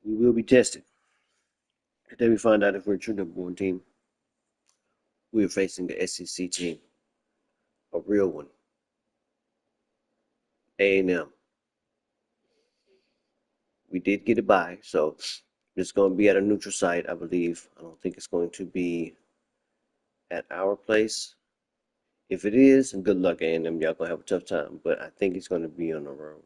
We will be tested. Today we find out if we're a true number one team. We are facing the SEC team, a real one, A&M. We did get a bye, so it's going to be at a neutral site, I believe. I don't think it's going to be at our place. If it is, good luck, A&M. Y'all going to have a tough time, but I think it's going to be on the road.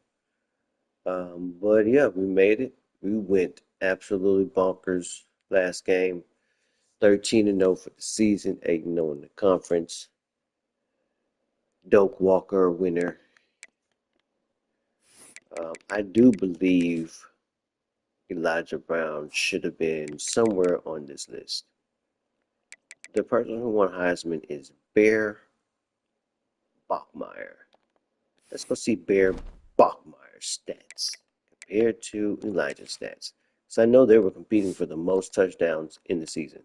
But yeah, we made it. We went absolutely bonkers last game. 13-0 for the season, 8-0 in the conference. Doak Walker winner. I do believe Elijah Brown should have been somewhere on this list. The person who won Heisman is Bear Bachmeier. Let's go see Bear Bachmeier's stats compared to Elijah's stats. So I know they were competing for the most touchdowns in the season.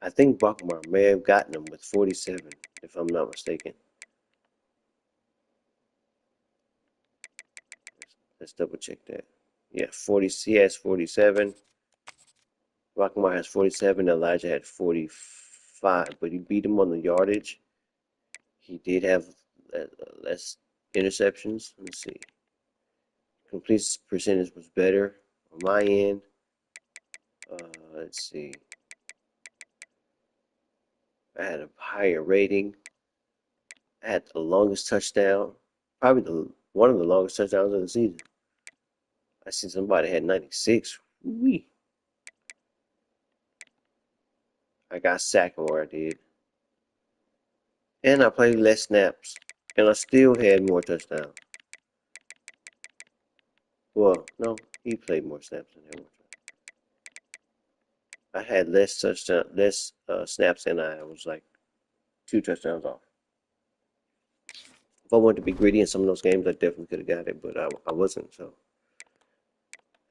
I think Bachmeier may have gotten them with 47, if I'm not mistaken. Let's double check that. Yeah, he has 47. Bachmeier has 47. Elijah had 45, but he beat him on the yardage. He did have less interceptions. Let's see. Complete percentage was better on my end. Let's see. I had a higher rating. I had the longest touchdown. Probably one of the longest touchdowns of the season. I see somebody had 96. Wee. I got sacked more, I did. And I played less snaps. And I still had more touchdowns. Well, no, he played more snaps than him. I had less snaps, and I was like 2 touchdowns off. If I wanted to be greedy in some of those games, I definitely could have got it, but I wasn't. So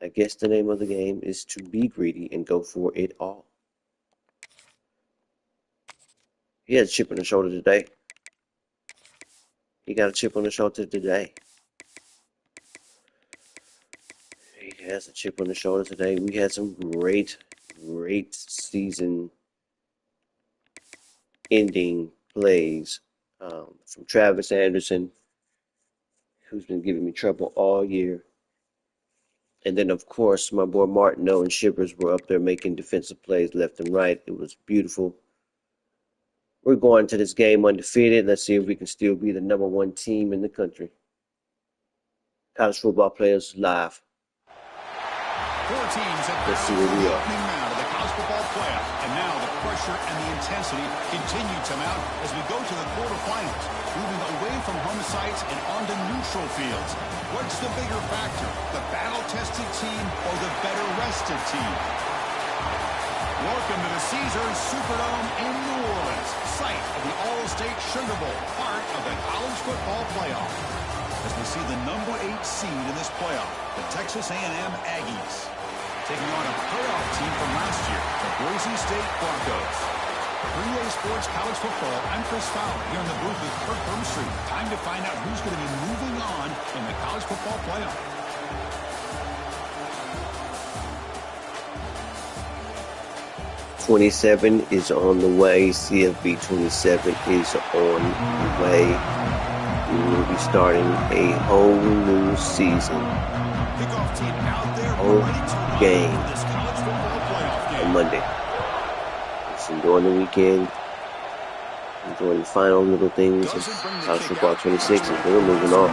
I guess the name of the game is to be greedy and go for it all. He has a chip on the shoulder today. He got a chip on the shoulder today. He has a chip on the shoulder today. We had some great season ending plays from Travis Anderson, who's been giving me trouble all year. And then, of course, my boy Martineau and Shivers were up there making defensive plays left and right. It was beautiful. We're going to this game undefeated. Let's see if we can still be the number one team in the country. College football players live. 4 teams have Let's see where we are. opening round of the college football playoff. And now the pressure and the intensity continue to mount as we go to the quarterfinals, moving away from home sites and onto neutral fields. What's the bigger factor, the battle-tested team or the better-rested team? Welcome to the Caesars Superdome in New Orleans, site of the All-State Sugar Bowl, part of the college football playoff. As we see the number 8 seed in this playoff, the Texas A&M Aggies, taking on a playoff team from last year, the Boise State Broncos. 3A Sports College Football, I'm Chris Fowler here in the booth with Kirk Burnstreet. Time to find out who's going to be moving on in the college football playoff. '27 is on the way. CFP 27 is on the way. We will be starting a whole new season. Kickoff team out there Whole ready to game run for this college football playoff game. on Monday. Just enjoying the weekend. Enjoying the final little things of college football 26, and we're moving on.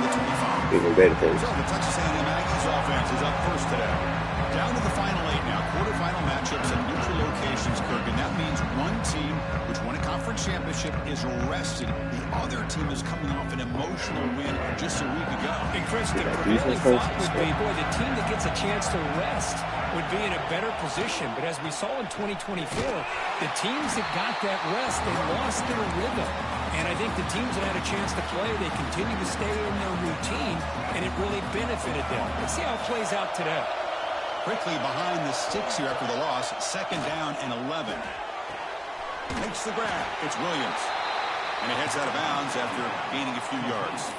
Even better things. So the Texas A&M Aggies offense is up first today. Down to the final 8 now. Quarterfinal matchups at neutral locations, Kirk, and that means one team which won a conference championship is rested. The other team is coming off an emotional win just a week ago. And Chris, the prevailing thought would be, boy, the team that gets a chance to rest would be in a better position. But as we saw in 2024, the teams that got that rest, they lost their rhythm. And I think the teams that had a chance to play, they continue to stay in their routine, and it really benefited them. Let's see how it plays out today. Quickly behind the sticks here after the loss. 2nd down and 11. Makes the grab. It's Williams. And he heads out of bounds after gaining a few yards.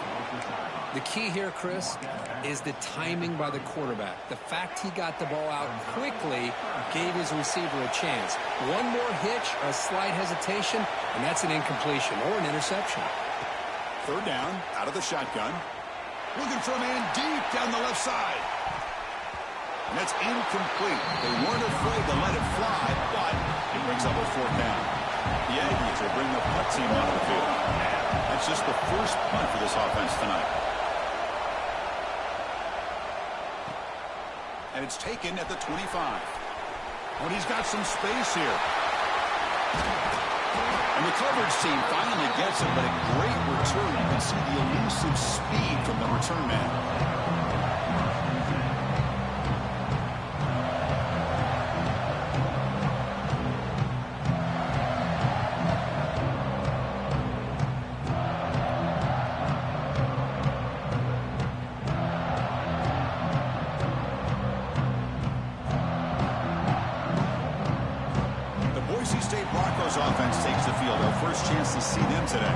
The key here, Chris, is the timing by the quarterback. The fact he got the ball out quickly gave his receiver a chance. One more hitch, a slight hesitation, and that's an incompletion or an interception. Third down, out of the shotgun. Looking for a man deep down the left side. And that's incomplete. They weren't afraid to let it fly, but it brings up a fourth down. The Aggies will bring the punt team onto the field. That's just the first punt for this offense tonight. And it's taken at the 25. Well, he's got some space here. And the coverage team finally gets him, but a great return. You can see the elusive speed from the return man. Offense takes the field. Our first chance to see them today.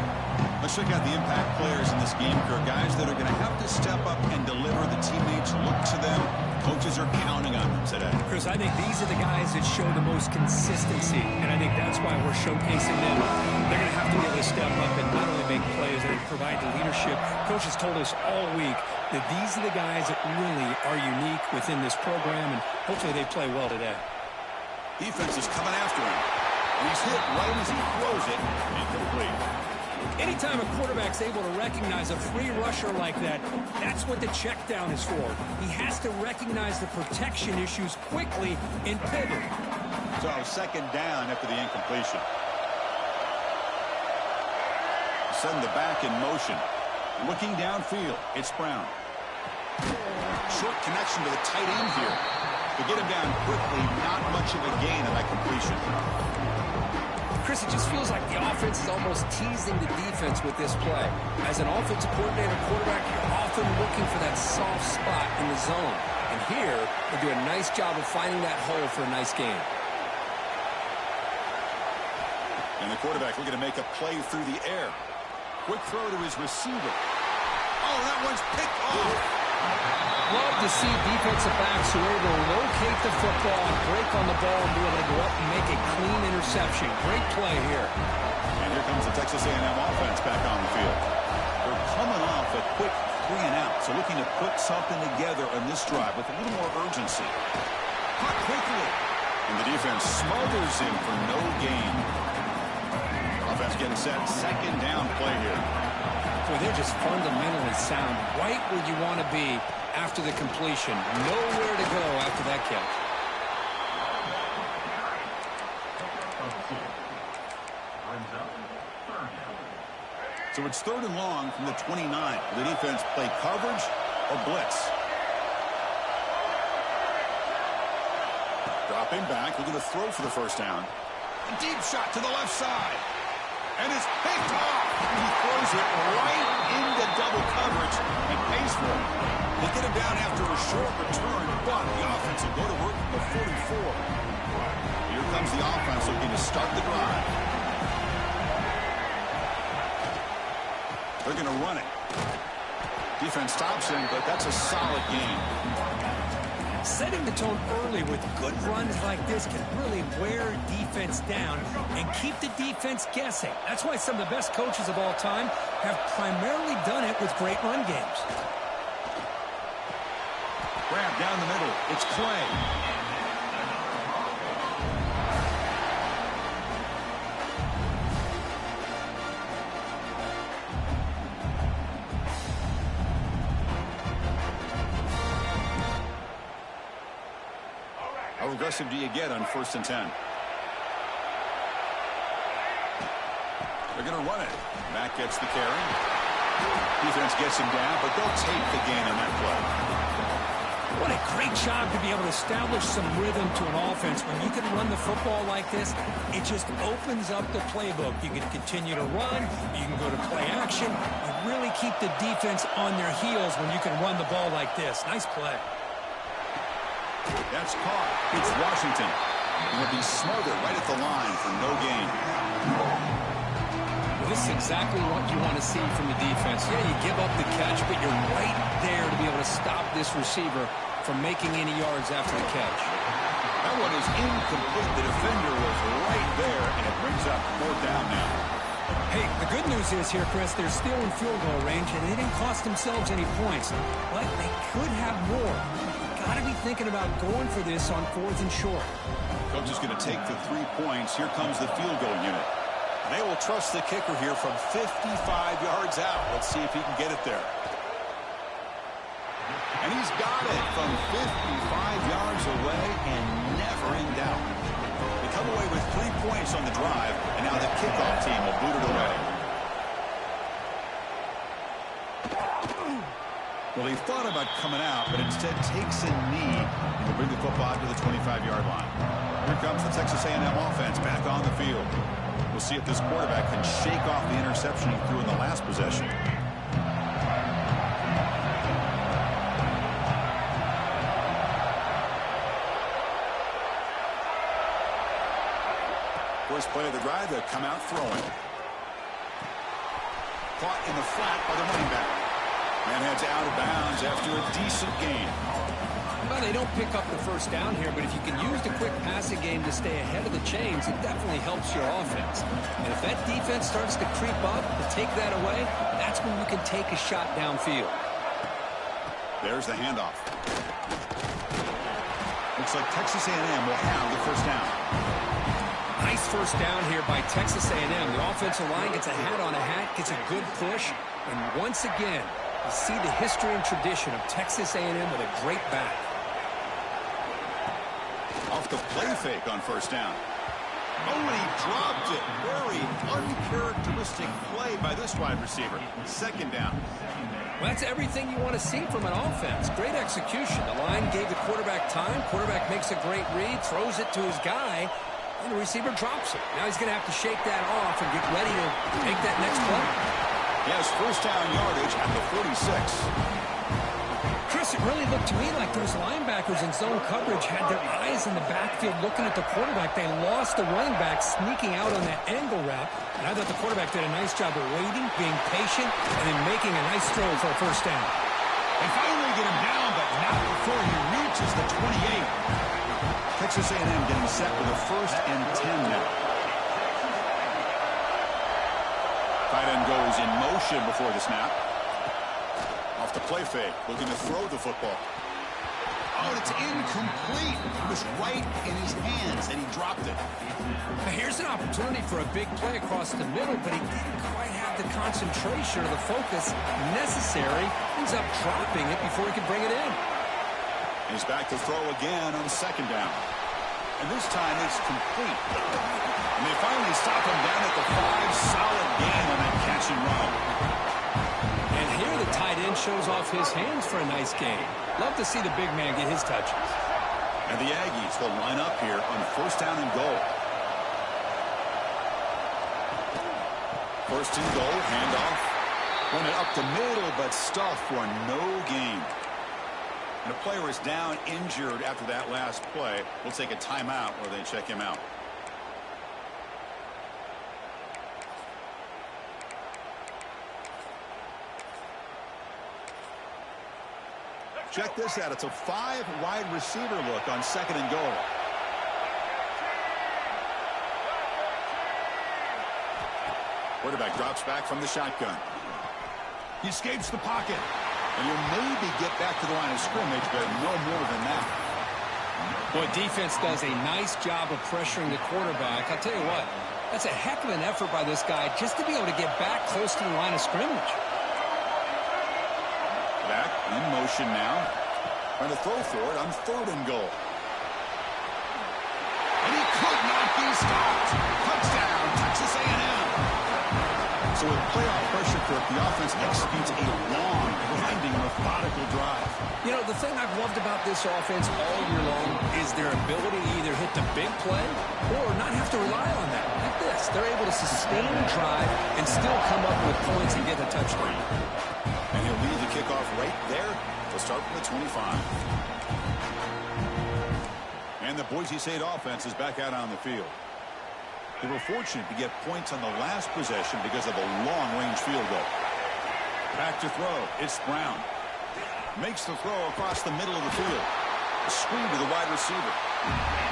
Let's check out the impact players in this game. There are guys that are going to have to step up and deliver. The teammates look to them. Coaches are counting on them today. Chris, I think these are the guys that show the most consistency, and I think that's why we're showcasing them. They're going to have to be able to step up and not only make plays and provide the leadership. Coaches told us all week that these are the guys that really are unique within this program, and hopefully they play well today. Defense is coming after him. He's hit right as he throws it. Incomplete. Anytime a quarterback's able to recognize a free rusher like that, that's what the check down is for. He has to recognize the protection issues quickly and pivot. So second down after the incompletion. Send the back in motion. Looking downfield, it's Brown. Short connection to the tight end here. To get him down quickly, not much of a gain on that completion. Chris, it just feels like the offense is almost teasing the defense with this play. As an offensive coordinator, quarterback, you're often looking for that soft spot in the zone. And here, they do a nice job of finding that hole for a nice gain. And the quarterback looking to make a play through the air. Quick throw to his receiver. Oh, that one's picked off. Love to see defensive backs who are able to locate the football and break on the ball and be able to go up and make a clean interception. Great play here. And here comes the Texas A&M offense back on the field. They're coming off a quick 3 and out, so looking to put something together on this drive with a little more urgency. Caught quickly. And the defense smothers him for no gain. Offense getting set. Second down play here. Boy, they're just fundamentally sound, right where you want to be after the completion. Nowhere to go after that catch. So it's 3rd and long from the 29. The defense play coverage or blitz. Dropping back, looking to throw for the first down. A deep shot to the left side. And it's picked off. He throws it right into double coverage and pays for it. They get him down after a short return, but the offense will go to work at the 44. Here comes the offense looking to start the drive. They're going to run it. Defense stops him, but that's a solid game. Setting the tone early with good runs like this can really wear defense down and keep the defense guessing. That's why some of the best coaches of all time have primarily done it with great run games. Grab down the middle. It's Clay. How aggressive do you get on 1st and 10? They're going to run it. Matt gets the carry. Defense gets him down, but they'll take the gain on that play. What a great job to be able to establish some rhythm to an offense. When you can run the football like this, it just opens up the playbook. You can continue to run. You can go to play action. You really keep the defense on their heels when you can run the ball like this. Nice play. That's caught. It's Washington. And will be smothered right at the line for no gain. Well, this is exactly what you want to see from the defense. Yeah, you give up the catch, but you're right there to be able to stop this receiver from making any yards after the catch. That one is incomplete. The defender was right there, and it brings up 4th down now. Hey, the good news is here, Chris, they're still in field goal range, and they didn't cost themselves any points. But they could have more. Got to be thinking about going for this on 4th and short. Coach is going to take the 3 points. Here comes the field goal unit. They will trust the kicker here from 55 yards out. Let's see if he can get it there. And he's got it from 55 yards away and never in doubt. They come away with 3 points on the drive, and now the kickoff team will boot it away. Well, he thought about coming out, but instead takes a knee and will bring the football to the 25-yard line. Here comes the Texas A&M offense back on the field. We'll see if this quarterback can shake off the interception he threw in the last possession. First play of the drive, they'll come out throwing. Caught in the flat by the running back. Man heads out of bounds after a decent gain. Well, they don't pick up the first down here, but if you can use the quick passing game to stay ahead of the chains, it definitely helps your offense. And if that defense starts to creep up to take that away, that's when you can take a shot downfield. There's the handoff. Looks like Texas A&M will have the first down. Nice first down here by Texas A&M. The offensive line gets a hat on a hat, gets a good push, and once again, you see the history and tradition of Texas A&M with a great back. Off the play fake on first down. Oh, and he dropped it. Very uncharacteristic play by this wide receiver. Second down. Well, that's everything you want to see from an offense. Great execution. The line gave the quarterback time. Quarterback makes a great read, throws it to his guy, and the receiver drops it. Now he's going to have to shake that off and get ready to make that next play. He has first down yardage at the 46. Chris, it really looked to me like those linebackers in zone coverage had their eyes in the backfield looking at the quarterback. They lost the running back sneaking out on that angle route. And I thought the quarterback did a nice job of waiting, being patient, and then making a nice throw for a first down. They finally get him down, but not before he reaches the 28. Texas A&M getting set with a 1st and 10 now. Tight end goes in motion before the snap. Off the play fake, looking to throw the football. Oh, and it's incomplete. It was right in his hands, and he dropped it. Now here's an opportunity for a big play across the middle, but he didn't quite have the concentration or the focus necessary. Ends up dropping it before he could bring it in. He's back to throw again on second down. And this time it's complete. And they finally stop him down at the 5. Solid gain on that catch and run. And here the tight end shows off his hands for a nice gain. Love to see the big man get his touches. And the Aggies will line up here on first down and goal. First and goal, handoff. Run it up the middle, but stuff for no gain. And a player is down injured after that last play. We'll take a timeout where they check him out. Check this out. It's a 5-wide receiver look on second and goal. Quarterback drops back from the shotgun. He escapes the pocket. And he'll maybe get back to the line of scrimmage, but no more than that. Boy, defense does a nice job of pressuring the quarterback. I'll tell you what, that's a heck of an effort by this guy just to be able to get back close to the line of scrimmage. Back in motion now. Trying to throw for it on third and goal. And he could not be stopped. Touchdown, Texas A&M. So with playoff pressure, Kirk, the offense executes a long, grinding, methodical drive. You know, the thing I've loved about this offense all year long is their ability to either hit the big play or not have to rely on that. Like this, they're able to sustain the drive and still come up with points and get the touchdown. And he'll lead the kickoff right there. They'll start from the 25. And the Boise State offense is back out on the field. They were fortunate to get points on the last possession because of a long-range field goal. Back to throw. It's Brown. Makes the throw across the middle of the field. A screen to the wide receiver.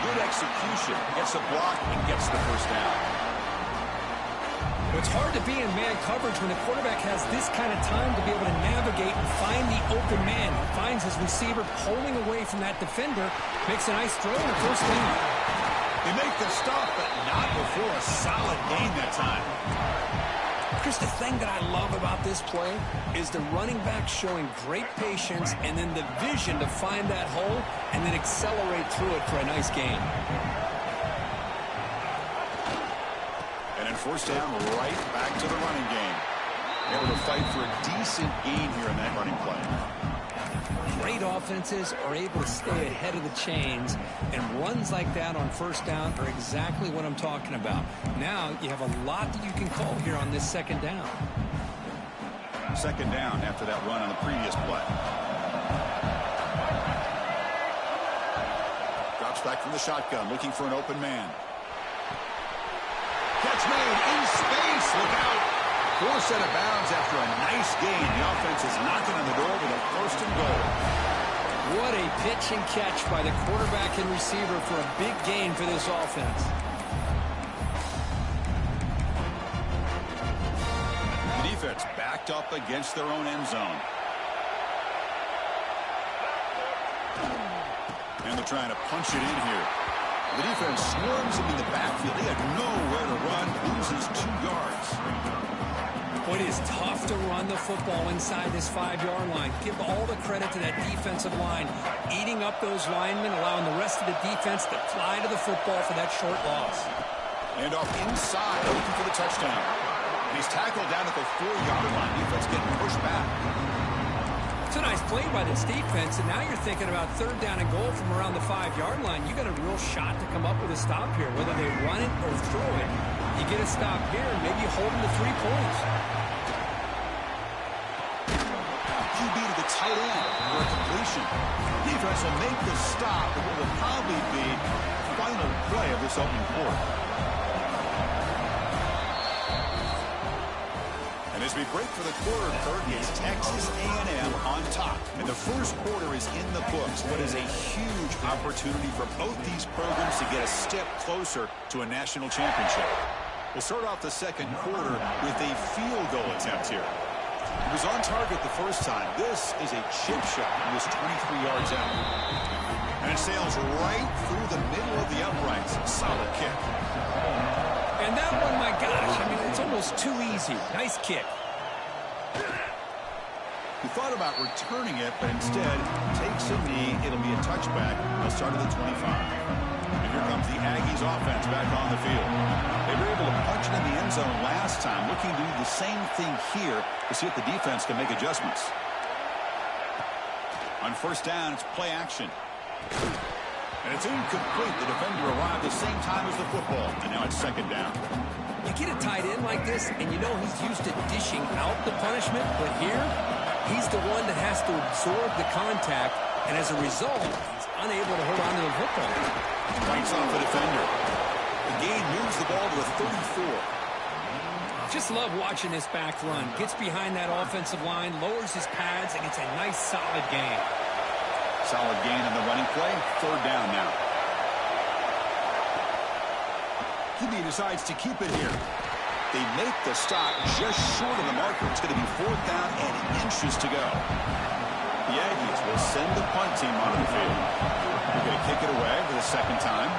Good execution. Gets a block and gets the first down. It's hard to be in man coverage when the quarterback has this kind of time to be able to navigate and find the open man. He finds his receiver pulling away from that defender, makes a nice throw and a first down. They make the stop, but not before a solid gain that time. Chris, the thing that I love about this play is the running back showing great patience and then the vision to find that hole and then accelerate through it for a nice gain. And then first down, right back to the running game. Able to fight for a decent gain here in that running play. Great offenses are able to stay ahead of the chains, and runs like that on first down are exactly what I'm talking about. Now you have a lot that you can call here on this second down. Second down after that run on the previous play. Drops back from the shotgun, looking for an open man. Catch made in space. Look out. Forced out of bounds after a nice gain. The offense is knocking on the door with a first and goal. What a pitch and catch by the quarterback and receiver for a big gain for this offense. The defense backed up against their own end zone. And they're trying to punch it in here. The defense swarms him in the backfield. He had nowhere to run, loses 2 yards. It is tough to run the football inside this 5-yard line. Give all the credit to that defensive line, eating up those linemen, allowing the rest of the defense to fly to the football for that short loss. And off inside, looking for the touchdown. And he's tackled down at the 4-yard line. Defense getting pushed back. It's a nice play by this defense, and now you're thinking about third down and goal from around the 5-yard line. You got a real shot to come up with a stop here, whether they run it or throw it. You get a stop here, and maybe you hold them to 3 points. QB to the tight end for a completion. Defense will make the stop, and it will probably be the final play of this opening quarter. And as we break for the quarter, Kurt, it's Texas A&M on top. And the first quarter is in the books. What is a huge opportunity for both these programs to get a step closer to a national championship. We'll start off the second quarter with a field goal attempt here. It was on target the first time. This is a chip shot. It was 23 yards out. And it sails right through the middle of the uprights. Solid kick. And that one, my gosh, I mean, it's almost too easy. Nice kick. He thought about returning it, but instead takes a knee. It'll be a touchback. They'll start at the 25. And here comes the Aggies offense back on the field. They were able to punch it in the end zone last time, looking to do the same thing here to see if the defense can make adjustments. On first down, it's play action. And it's incomplete. The defender arrived the same time as the football. And now it's second down. You get a tight end like this, and you know he's used to dishing out the punishment, but here, he's the one that has to absorb the contact, and as a result, he's unable to hold on to the football. Fights off the defender. The gain moves the ball to the 34. Just love watching this back run. Gets behind that offensive line, lowers his pads, and gets a nice solid gain. Solid gain on the running play. Third down now. QB decides to keep it here. They make the stop just short of the marker. It's going to be fourth down and inches to go. The Aggies will send the punt team onto the field. They're going to kick it away for the second time.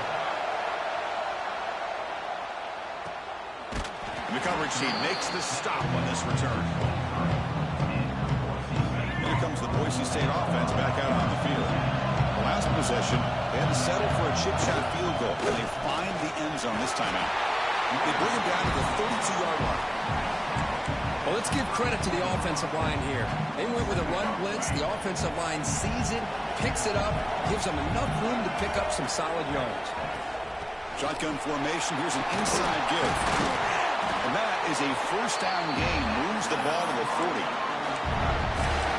And the coverage team makes the stop on this return. Here comes the Boise State offense back out on the field. The last possession, they had to settle for a chip shot field goal, and they find the end zone this time out. They bring it down to the 32-yard line. Well, let's give credit to the offensive line here. They went with a run blitz. The offensive line sees it, picks it up, gives them enough room to pick up some solid yards. Shotgun formation. Here's an inside give. And that is a first down gain. Moves the ball to the 40.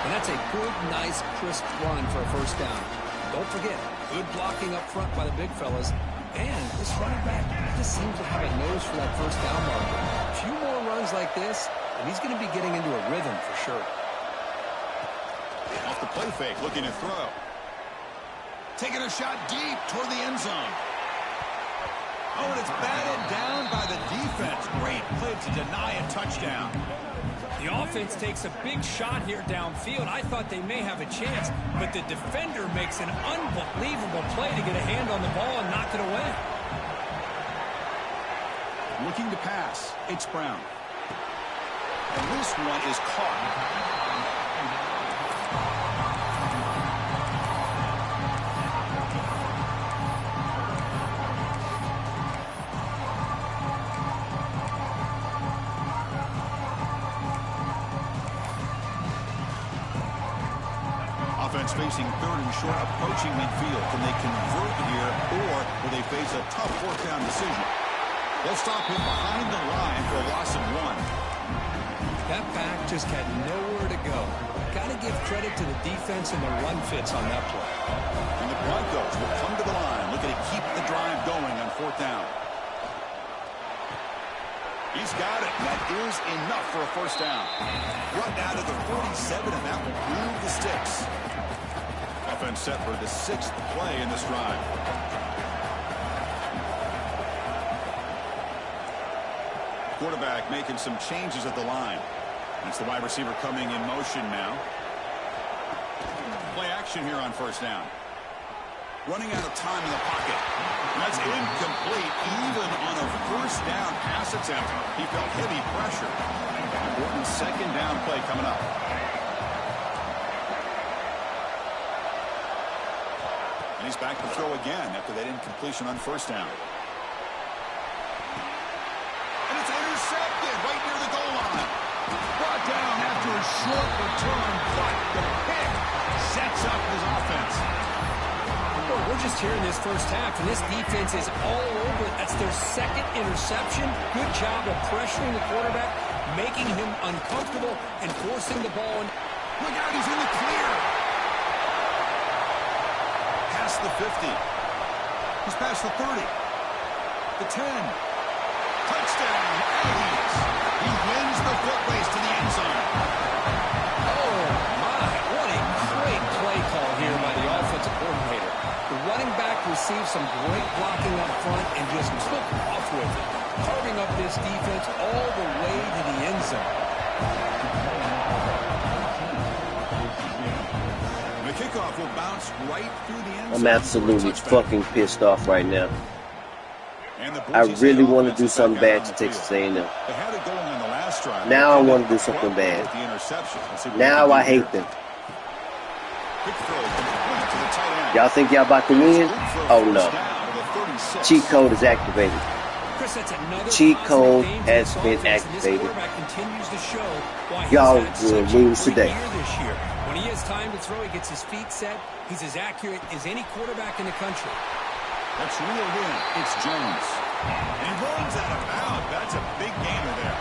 And that's a good, nice, crisp run for a first down. Don't forget, good blocking up front by the big fellas. And this running back just seems to have a nose for that first down marker. A few more runs like this, and he's going to be getting into a rhythm for sure. Off the play fake, looking to throw. Taking a shot deep toward the end zone. Oh, and it's batted down by the defense. Great play to deny a touchdown. The offense takes a big shot here downfield. I thought they may have a chance, but the defender makes an unbelievable play to get a hand on the ball and knock it away. Looking to pass. It's Brown. And this one is caught. Facing third and short, approaching midfield. Can they convert here, or will they face a tough fourth down decision? They'll stop him behind the line for a loss of 1. That back just had nowhere to go. Got to give credit to the defense and the run fits on that play. And the Broncos will come to the line, looking to keep the drive going on fourth down. He's got it. That is enough for a first down. Run down to the 47, and that will move the sticks. Offense set for the 6th play in this drive. Quarterback making some changes at the line. It's the wide receiver coming in motion now. Play action here on first down. Running out of time in the pocket. That's incomplete. Even on a first down pass attempt, he felt heavy pressure. Important second down play coming up. And he's back to throw again after that incompletion on first down. And it's intercepted right near the goal line. Brought down after a short return, but the pick sets up his offense. Well, we're just here in this first half, and this defense is all over it. That's their 2nd interception. Good job of pressuring the quarterback, making him uncomfortable, and forcing the ball. Look out, he's in the clear. Past the 50. He's past the 30. The 10. Touchdown, Aggies. He wins the foot race to the end zone. Oh, my. What a great play call here by the offensive coordinator. The running back received some great blocking up front and just took off with it, carving up this defense all the way to the end zone. The kickoff will bounce right through the end zone. I'm absolutely fucking pissed off right now. I really want to do something bad to Texas A&M. Now I want to do something bad. Now I hate them. Y'all think y'all about to win? Oh no. Cheat code is activated. Cheat code has been activated. Y'all will lose today. When he has time to throw, he gets his feet set. He's as accurate as any quarterback in the country. That's reeled in. It's Jones. And he runs out of bounds. That's a big gainer there.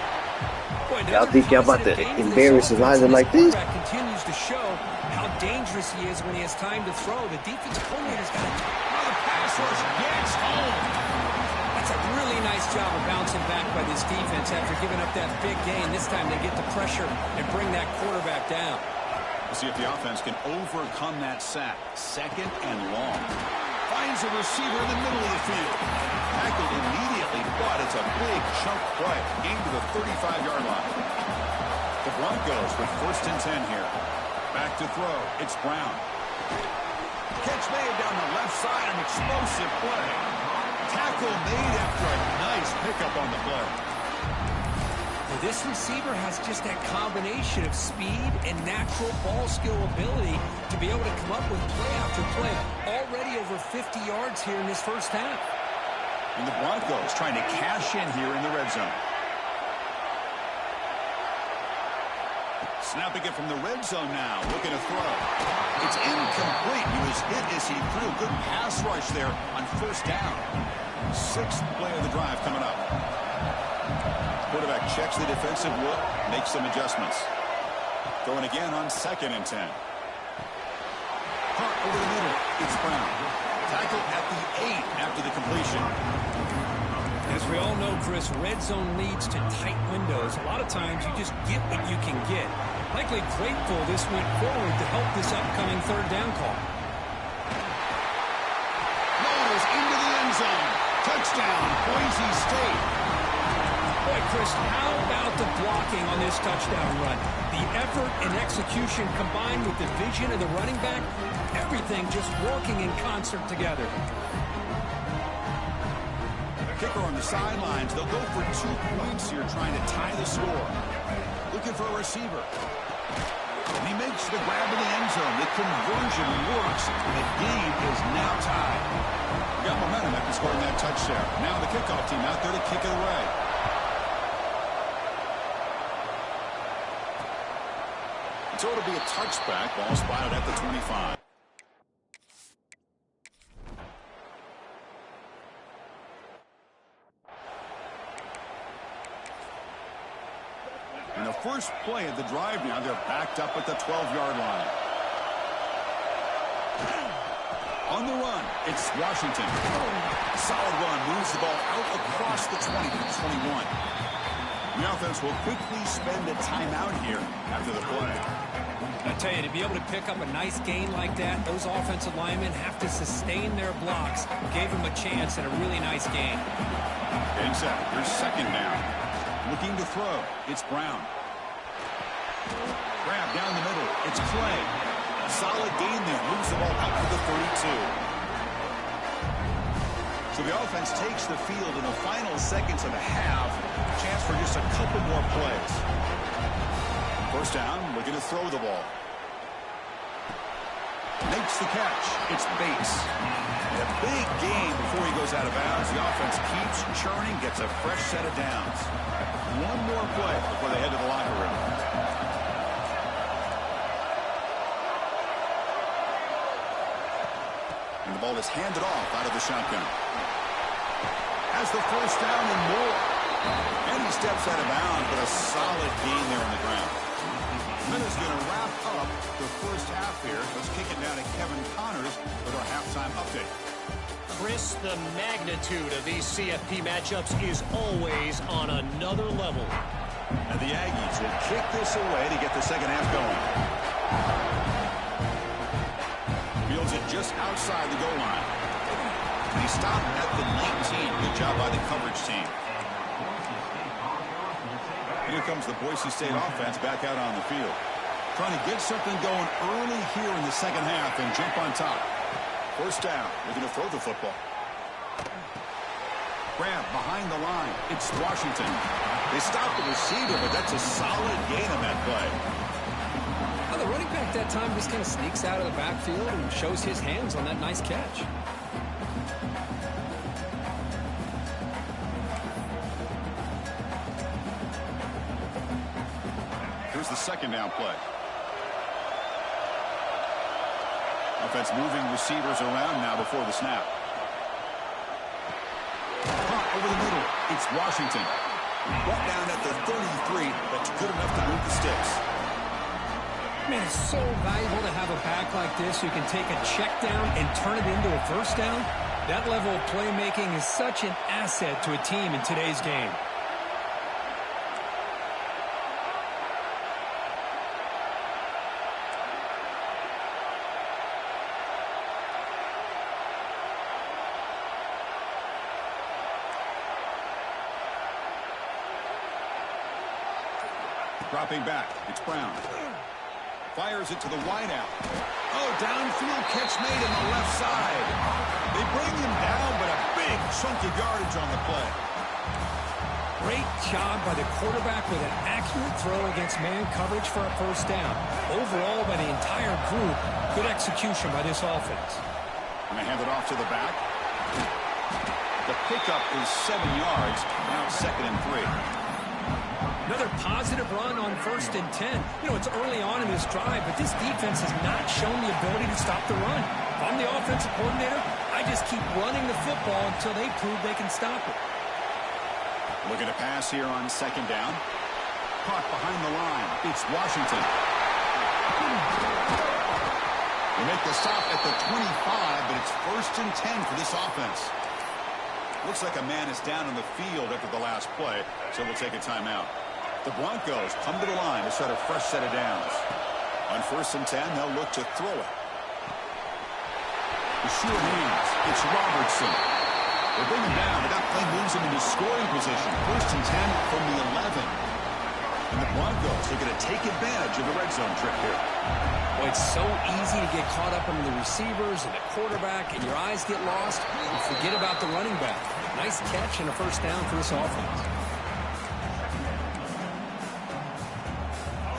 Y'all think y'all about to embarrass Elijah like this? Continues to show how dangerous he is when he has time to throw. The defensive coordinator's got to the pass rush gets home. That's a really nice job of bouncing back by this defense after giving up that big gain. This time they get the pressure and bring that quarterback down. We'll see if the offense can overcome that sack. 2nd and long. Finds a receiver in the middle of the field. Tackled immediately, but it's a big chunk play. Gain to the 35-yard line. The Broncos with 1st and 10 here. Back to throw. It's Brown. Catch made down the left side. An explosive play. Tackle made after a nice pickup on the play. This receiver has just that combination of speed and natural ball skill ability to be able to come up with play after play. Already over 50 yards here in this first half. And the Broncos trying to cash in here in the red zone. Snapping it from the red zone now. Looking to throw. It's incomplete. He was hit as he threw. Good pass rush there on first down. 6th play of the drive coming up. Quarterback checks the defensive look, makes some adjustments. Throwing again on 2nd and 10. Caught over the middle. It's Brown. Tackled at the 8 after the completion. As we all know, Chris, red zone leads to tight windows. A lot of times you just get what you can get. Likely grateful this went forward to help this upcoming third down call. Rolls into the end zone. Touchdown, Boise State. Boy, Chris, how about the blocking on this touchdown run? The effort and execution combined with the vision of the running back, everything just working in concert together. Kicker on the sidelines. They'll go for 2 points here, trying to tie the score. Looking for a receiver. And he makes the grab in the end zone. The conversion works. The game is now tied. Got momentum after scoring that touchdown. Now the kickoff team out there to kick it away. So it'll be a touchback. Ball spotted at the 25. And the first play of the drive now, they're backed up at the 12-yard line. On the run, it's Washington. Solid run, moves the ball out across the 20 to 21. The offense will quickly spend a timeout here after the play. I tell you, to be able to pick up a nice gain like that, those offensive linemen have to sustain their blocks. Gave them a chance at a really nice game. Getting set. Here's second down. Looking to throw. It's Brown. Grab down the middle. It's Clay. Solid gain there. Moves the ball out to the 32. So the offense takes the field in the final seconds of the half. Chance for just a couple more plays. First down, looking to throw the ball. Makes the catch. It's Bates. And a big gain before he goes out of bounds. The offense keeps churning, gets a fresh set of downs. One more play before they head to the locker room. And the ball is handed off out of the shotgun. Has the first down and more. And he steps out of bounds, but a solid gain there on the ground. Minutes going to wrap up the first half here. Let's kick it down to Kevin Connors with our halftime update. Chris, the magnitude of these CFP matchups is always on another level. And the Aggies will kick this away to get the second half going. Fields it just outside the goal line. And he stopped at the 19. Good job by the coverage team. Here comes the Boise State offense back out on the field. Trying to get something going early here in the second half and jump on top. First down. They're going to throw the football. Grab behind the line. It's Washington. They stop the receiver, but that's a solid gain on that play. Well, the running back that time just kind of sneaks out of the backfield and shows his hands on that nice catch. Here's the second down play. Offense moving receivers around now before the snap. Caught over the middle. It's Washington. Brought down at the 33. That's good enough to move the sticks. Man, it's so valuable to have a back like this who can take a check down and turn it into a first down. That level of playmaking is such an asset to a team in today's game. Dropping back. It's Brown. Fires it to the wideout. Oh, downfield catch made on the left side. They bring him down, but a big chunk of yardage on the play. Great job by the quarterback with an accurate throw against man coverage for a first down. Overall, by the entire group, good execution by this offense. And they hand it off to the back. The pickup is 7 yards. Now 2nd and 3. Another positive run on 1st and 10. You know, it's early on in this drive, but this defense has not shown the ability to stop the run. If I'm the offensive coordinator, I just keep running the football until they prove they can stop it. Looking to pass here on 2nd down. Caught behind the line. It's Washington. They make the stop at the 25, but it's 1st and 10 for this offense. Looks like a man is down on the field after the last play, so we'll take a timeout. The Broncos come to the line to start a fresh set of downs. On 1st and 10, they'll look to throw it. The short hands. It's Robertson. They bring him down, but that play moves him into scoring position. 1st and 10 from the 11. And the Broncos are going to take advantage of the red zone trick here. Well, it's so easy to get caught up into the receivers and the quarterback, and your eyes get lost. You forget about the running back. Nice catch and a 1st down for this offense.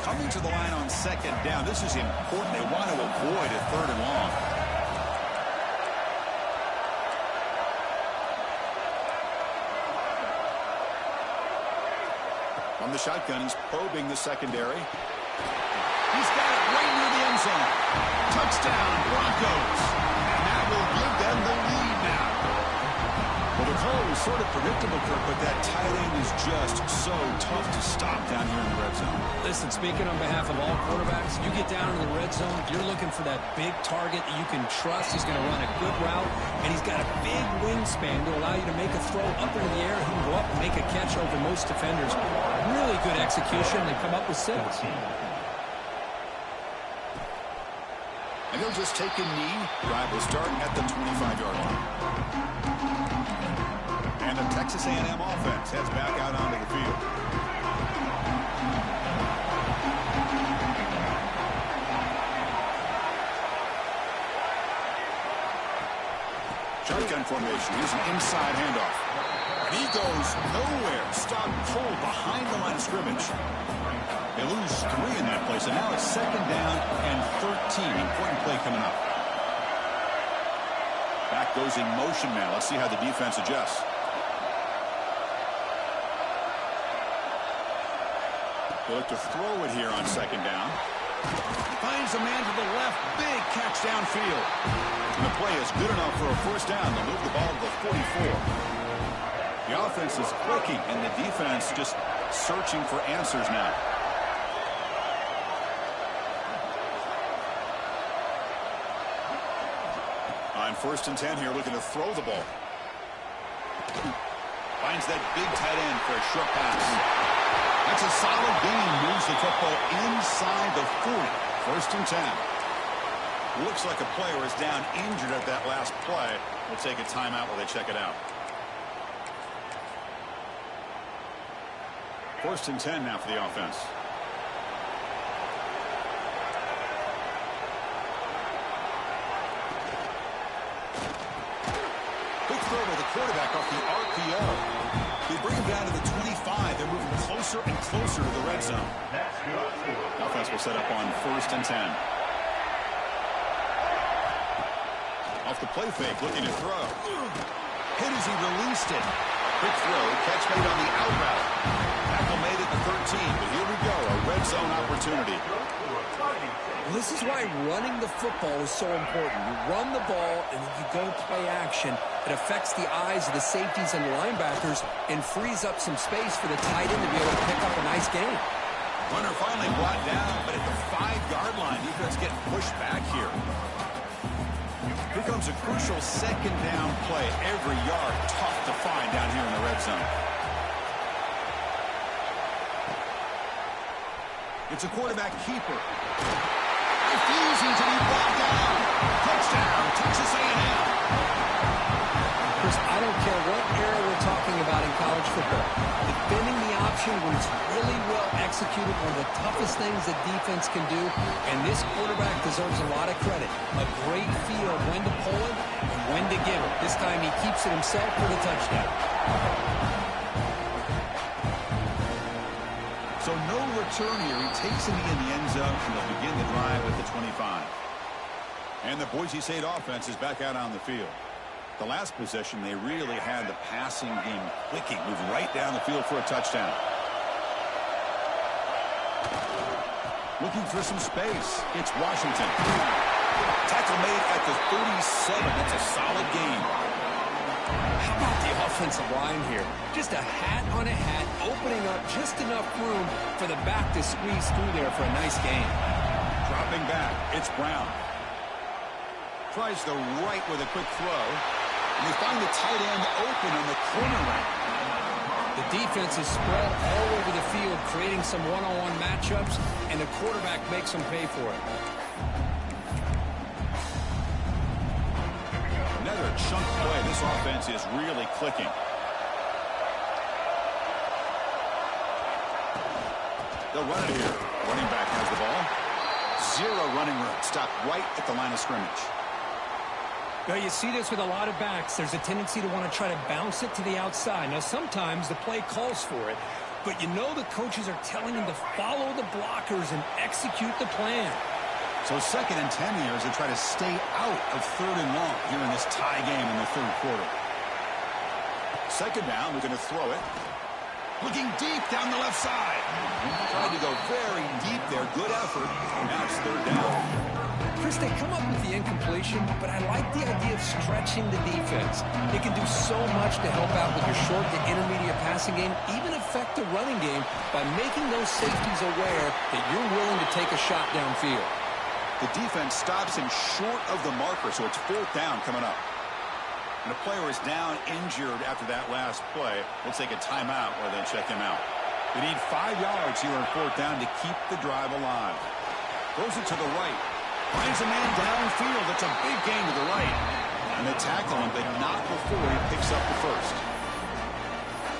Coming to the line on 2nd down. This is important. They want to avoid a 3rd and long. From the shotgun, he's probing the secondary. He's got it right near the end zone. Touchdown, Broncos. And that will give them the lead now. Well, the call was sort of predictable, Kirk, but that tight end is just so tough to stop down here in the red zone. Listen, speaking on behalf of all quarterbacks, you get down in the red zone, you're looking for that big target that you can trust. He's going to run a good route, and he's got a big wingspan to allow you to make a throw up into the air. He can go up and make a catch over most defenders. Really good execution. They come up with 6. And he'll just take a knee. Drive will start at the 25-yard line. And the Texas A&M offense heads back out onto the field. Shotgun formation. Here's an inside handoff. And he goes nowhere. Stop cold behind the line of scrimmage. They lose 3 in that place, and now it's 2nd down and 13. Important play coming up. Back goes in motion now. Let's see how the defense adjusts. They look to throw it here on 2nd down. Finds a man to the left. Big catch downfield. And the play is good enough for a 1st down. They'll move the ball to the 44. The offense is clicking, and the defense just searching for answers now. On 1st and 10 here, looking to throw the ball. Finds that big tight end for a short pass. That's a solid gain. Moves the football inside the 40. 1st and 10. Looks like a player is down injured at that last play. We'll take a timeout while they check it out. 1st and 10 now for the offense. Quick throw to the quarterback off the RPO. They bring him down to the 25. They're moving closer and closer to the red zone. The offense will set up on 1st and 10. Off the play fake, looking to throw. Hit as he released it. Quick throw, catch made on the out route. Tackle made at the 13, but here we go, a red zone opportunity. Well, this is why running the football is so important. You run the ball, and then you go play action. It affects the eyes of the safeties and the linebackers and frees up some space for the tight end to be able to pick up a nice gain. Runner finally brought down, but at the 5-yard line, defense getting pushed back here. Here comes a crucial 2nd down play. Every yard tough to find down here in the red zone. It's a quarterback keeper. Refusing to be brought down. Touchdown, Texas A&M. Chris, I don't care what era we're talking about in college football. Defending the option when it's really well executed, one of the toughest things that defense can do, and this quarterback deserves a lot of credit. A great feel of when to pull it and when to give it. This time he keeps it himself for the touchdown. So no return here. He takes it in the end zone, and they'll begin the drive at the 25. And the Boise State offense is back out on the field. The last possession, they really had the passing game clicking, moving right down the field for a touchdown. Looking for some space. It's Washington. Tackle made at the 37. That's a solid gain. How about the offensive line here? Just a hat on a hat, opening up just enough room for the back to squeeze through there for a nice gain. Dropping back, it's Brown. Tries the right with a quick throw. And they find the tight end open on the corner route. The defense is spread all over the field, creating some one-on-one matchups, and the quarterback makes them pay for it. Another chunk play. This offense is really clicking. They'll run it here. Running back has the ball. Zero running room. Stopped right at the line of scrimmage. Well, you see this with a lot of backs. There's a tendency to want to try to bounce it to the outside. Now, sometimes the play calls for it, but you know the coaches are telling them to follow the blockers and execute the plan. So 2nd and 10 here as they try to stay out of 3rd and long here in this tie game in the 3rd quarter. 2nd down, we're going to throw it. Looking deep down the left side. Tried to go very deep there. Good effort. Now it's 3rd down. Chris, they come up with the incompletion, but I like the idea of stretching the defense. It can do so much to help out with your short to intermediate passing game, even affect the running game by making those safeties aware that you're willing to take a shot downfield. The defense stops him short of the marker, so it's 4th down coming up. And the player is down injured after that last play. We'll take a timeout or then check him out. They need 5 yards here on 4th down to keep the drive alive. Throws it to the right. Finds a man downfield. It's a big gain to the right. And they tackle him, but not before he picks up the first.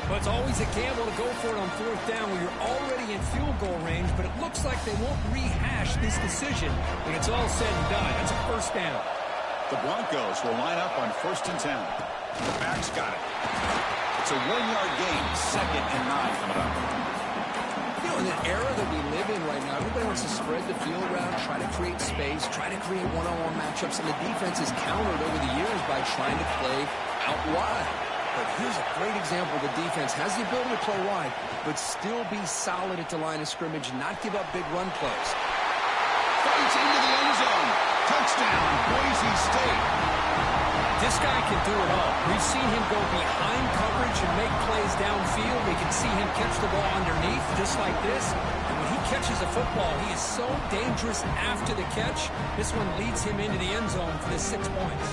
Well, it's always a gamble to go for it on 4th down when you're already in field goal range, but it looks like they won't rehash this decision when it's all said and done. That's a 1st down. The Broncos will line up on 1st and 10. The back's got it. It's a 1-yard gain, 2nd and 9 coming up. You know, in the era that we live in right now, everybody wants to spread the field around, try to create space, try to create one-on-one matchups, and the defense is countered over the years by trying to play out wide. But here's a great example. The defense has the ability to play wide, but still be solid at the line of scrimmage, not give up big run plays. Fights into the end zone. Touchdown, Boise State. This guy can do it all. We've seen him go behind coverage and make plays downfield. We can see him catch the ball underneath, just like this. And when he catches a football, he is so dangerous after the catch. This one leads him into the end zone for the 6 points.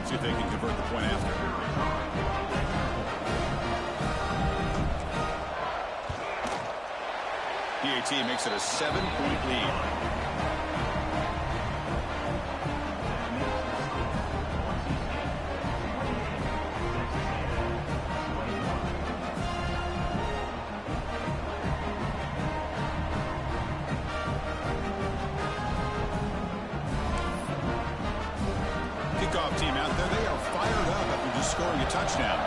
See if they can convert the point after. PAT makes it a 7-point lead. Kickoff team out there, they are fired up after just scoring a touchdown.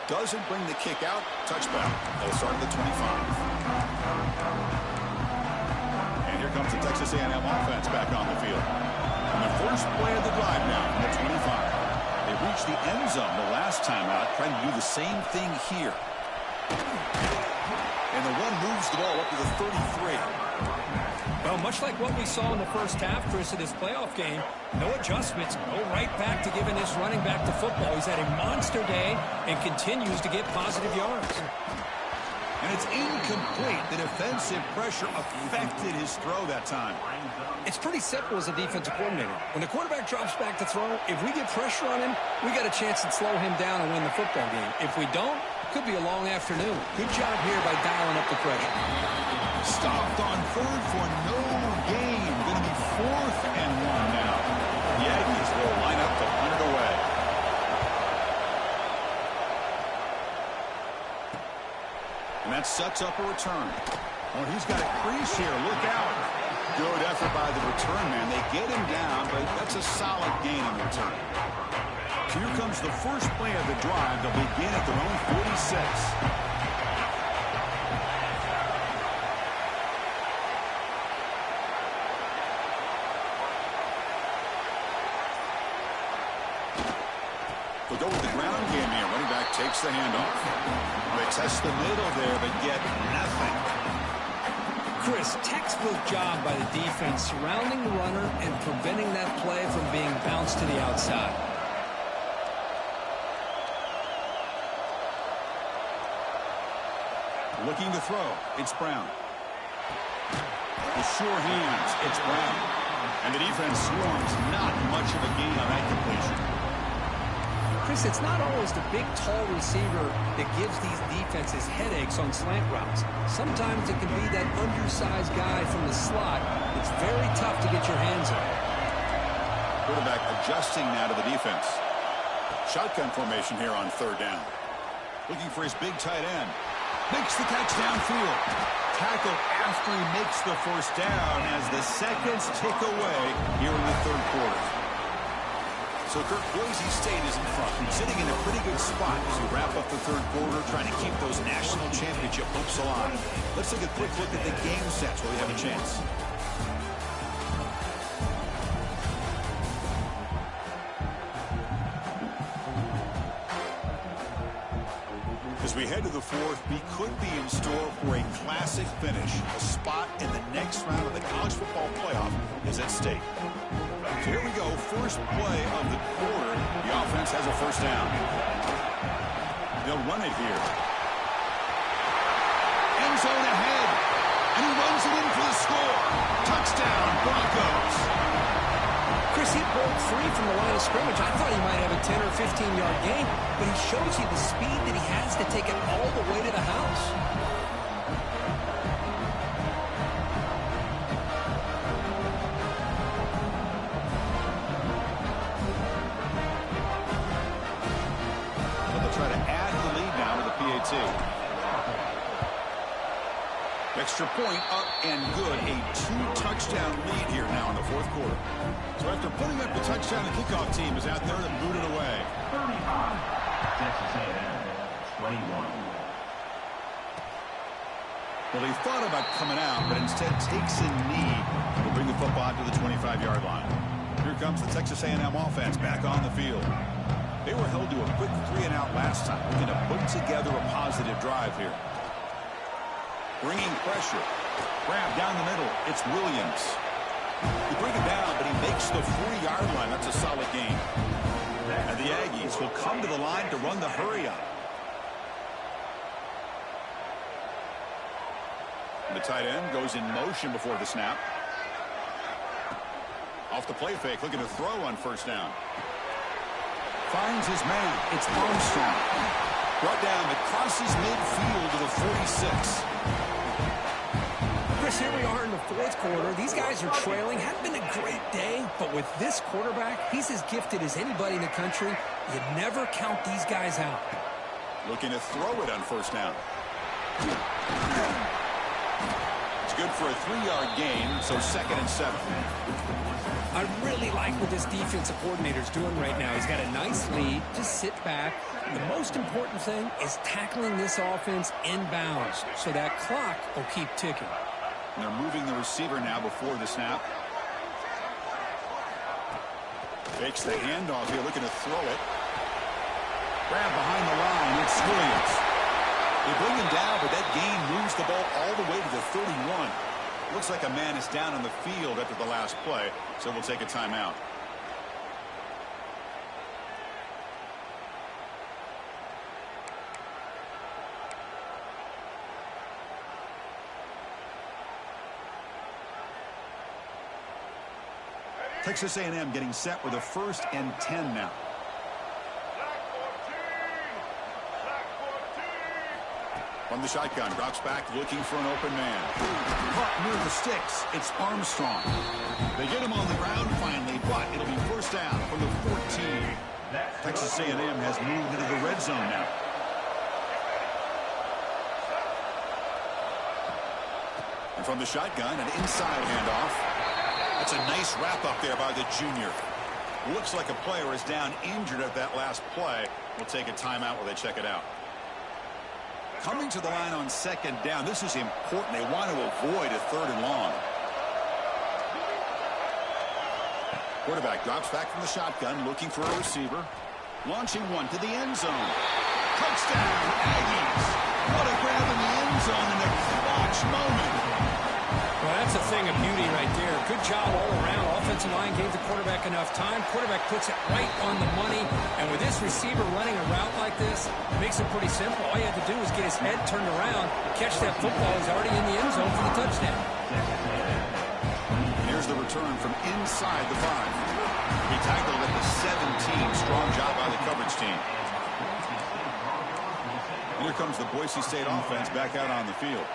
Doesn't bring the kick out. Touchback. They'll start at the 25. And here comes the Texas A&M offense back on the field. And the first play of the drive now from the 25. They reached the end zone the last time out, trying to do the same thing here. And the run moves the ball up to the 33. Well, much like what we saw in the first half, Chris, of this playoff game, no adjustments, go right back to giving this running back to football. He's had a monster day and continues to get positive yards. And it's incomplete. The defensive pressure affected his throw that time. It's pretty simple as a defensive coordinator. When the quarterback drops back to throw, if we get pressure on him, we got a chance to slow him down and win the football game. If we don't, could be a long afternoon. Good job here by dialing up the pressure. Stopped on 3rd for no gain. Going to be 4th and 1 now. The Yankees will line up to punt it away. And that sets up a return. Oh, he's got a crease here. Look out. Good effort by the return man. They get him down, but that's a solid gain on the return. So here comes the first play of the drive. They'll begin at their own 46. We'll go with the ground game here. Running back takes the handoff. They test the middle there, but get nothing. Chris, textbook job by the defense surrounding the runner and preventing that play from being bounced to the outside. Looking to throw. It's Brown. With sure hands, it's Brown. And the defense swarms. Not much of a gain on that completion. Chris, it's not always the big, tall receiver that gives these defenses headaches on slant routes. Sometimes it can be that undersized guy from the slot. It's very tough to get your hands on. Quarterback adjusting now to the defense. Shotgun formation here on third down. Looking for his big tight end. Makes the catch downfield. Tackle after he makes the first down as the seconds tick away here in the third quarter. So Kirk, Boise State is in front, sitting in a pretty good spot as we wrap up the third quarter, trying to keep those national championship hopes alive. Let's take a quick look at the game sets where we have a chance. As we head to the fourth, we could be in store for a classic finish. A spot in the next round of the college football playoff is at stake. So here we go, first play of the quarter. The offense has a first down. They'll run it here. End zone ahead. And he runs it in for the score. Touchdown, Broncos. Chris, he broke free from the line of scrimmage. I thought he might have a 10 or 15-yard gain, but he shows you the speed that he has to take it all the way to the house. They'll try to add the lead now to the PAT. Extra point up and good. A 2-touchdown lead here now in the fourth quarter. So after putting up the touchdown, the kickoff team is out there to boot it away. 35. Texas A&M, 21. Well, he thought about coming out, but instead takes a knee to bring the football to the 25-yard line. Here comes the Texas A&M offense back on the field. They were held to a quick 3-and-out last time. Looking to put together a positive drive here. Bringing pressure. Grab down the middle. It's Williams. You bring it down, but he makes the 40-yard line. That's a solid gain. And the Aggies will come to the line to run the hurry-up. The tight end goes in motion before the snap. Off the play fake, looking to throw on first down. Finds his man. It's Armstrong. Brought down, but crosses midfield to the 46. Chris, here we are in the fourth quarter. These guys are trailing. Hadn't been a great day, but with this quarterback, he's as gifted as anybody in the country. You never count these guys out. Looking to throw it on first down. It's good for a 3-yard gain, so 2nd and 7. I really like what this defensive coordinator's doing right now. He's got a nice lead. Just sit back. The most important thing is tackling this offense inbounds so that clock will keep ticking. And they're moving the receiver now before the snap. Fakes the handoff here, looking to throw it. Grab behind the line, it's Williams. They bring him down, but that gain moves the ball all the way to the 31. Looks like a man is down on the field after the last play, so we'll take a timeout. Texas A&M getting set with a 1st and 10 now. From the shotgun, drops back, looking for an open man. Caught near the sticks. It's Armstrong. They get him on the ground finally, but it'll be first down from the 14. Texas A&M has moved into the red zone now. And from the shotgun, an inside handoff. That's a nice wrap up there by the junior. Looks like a player is down injured at that last play. We'll take a timeout while they check it out. Coming to the line on 2nd down. This is important. They want to avoid a 3rd and long. Quarterback drops back from the shotgun, looking for a receiver. Launching one to the end zone. Touchdown, Aggies. What a grab in the end zone in a clutch moment. Well, that's a thing of beauty right there. Good job all around. Offensive line gave the quarterback enough time. Quarterback puts it right on the money. And with this receiver running a route like this, it makes it pretty simple. All you have to do is get his head turned around, catch that football. He's already in the end zone for the touchdown. Here's the return from inside the 5. He tackled at the 17. Strong job by the coverage team. And here comes the Boise State offense back out on the field.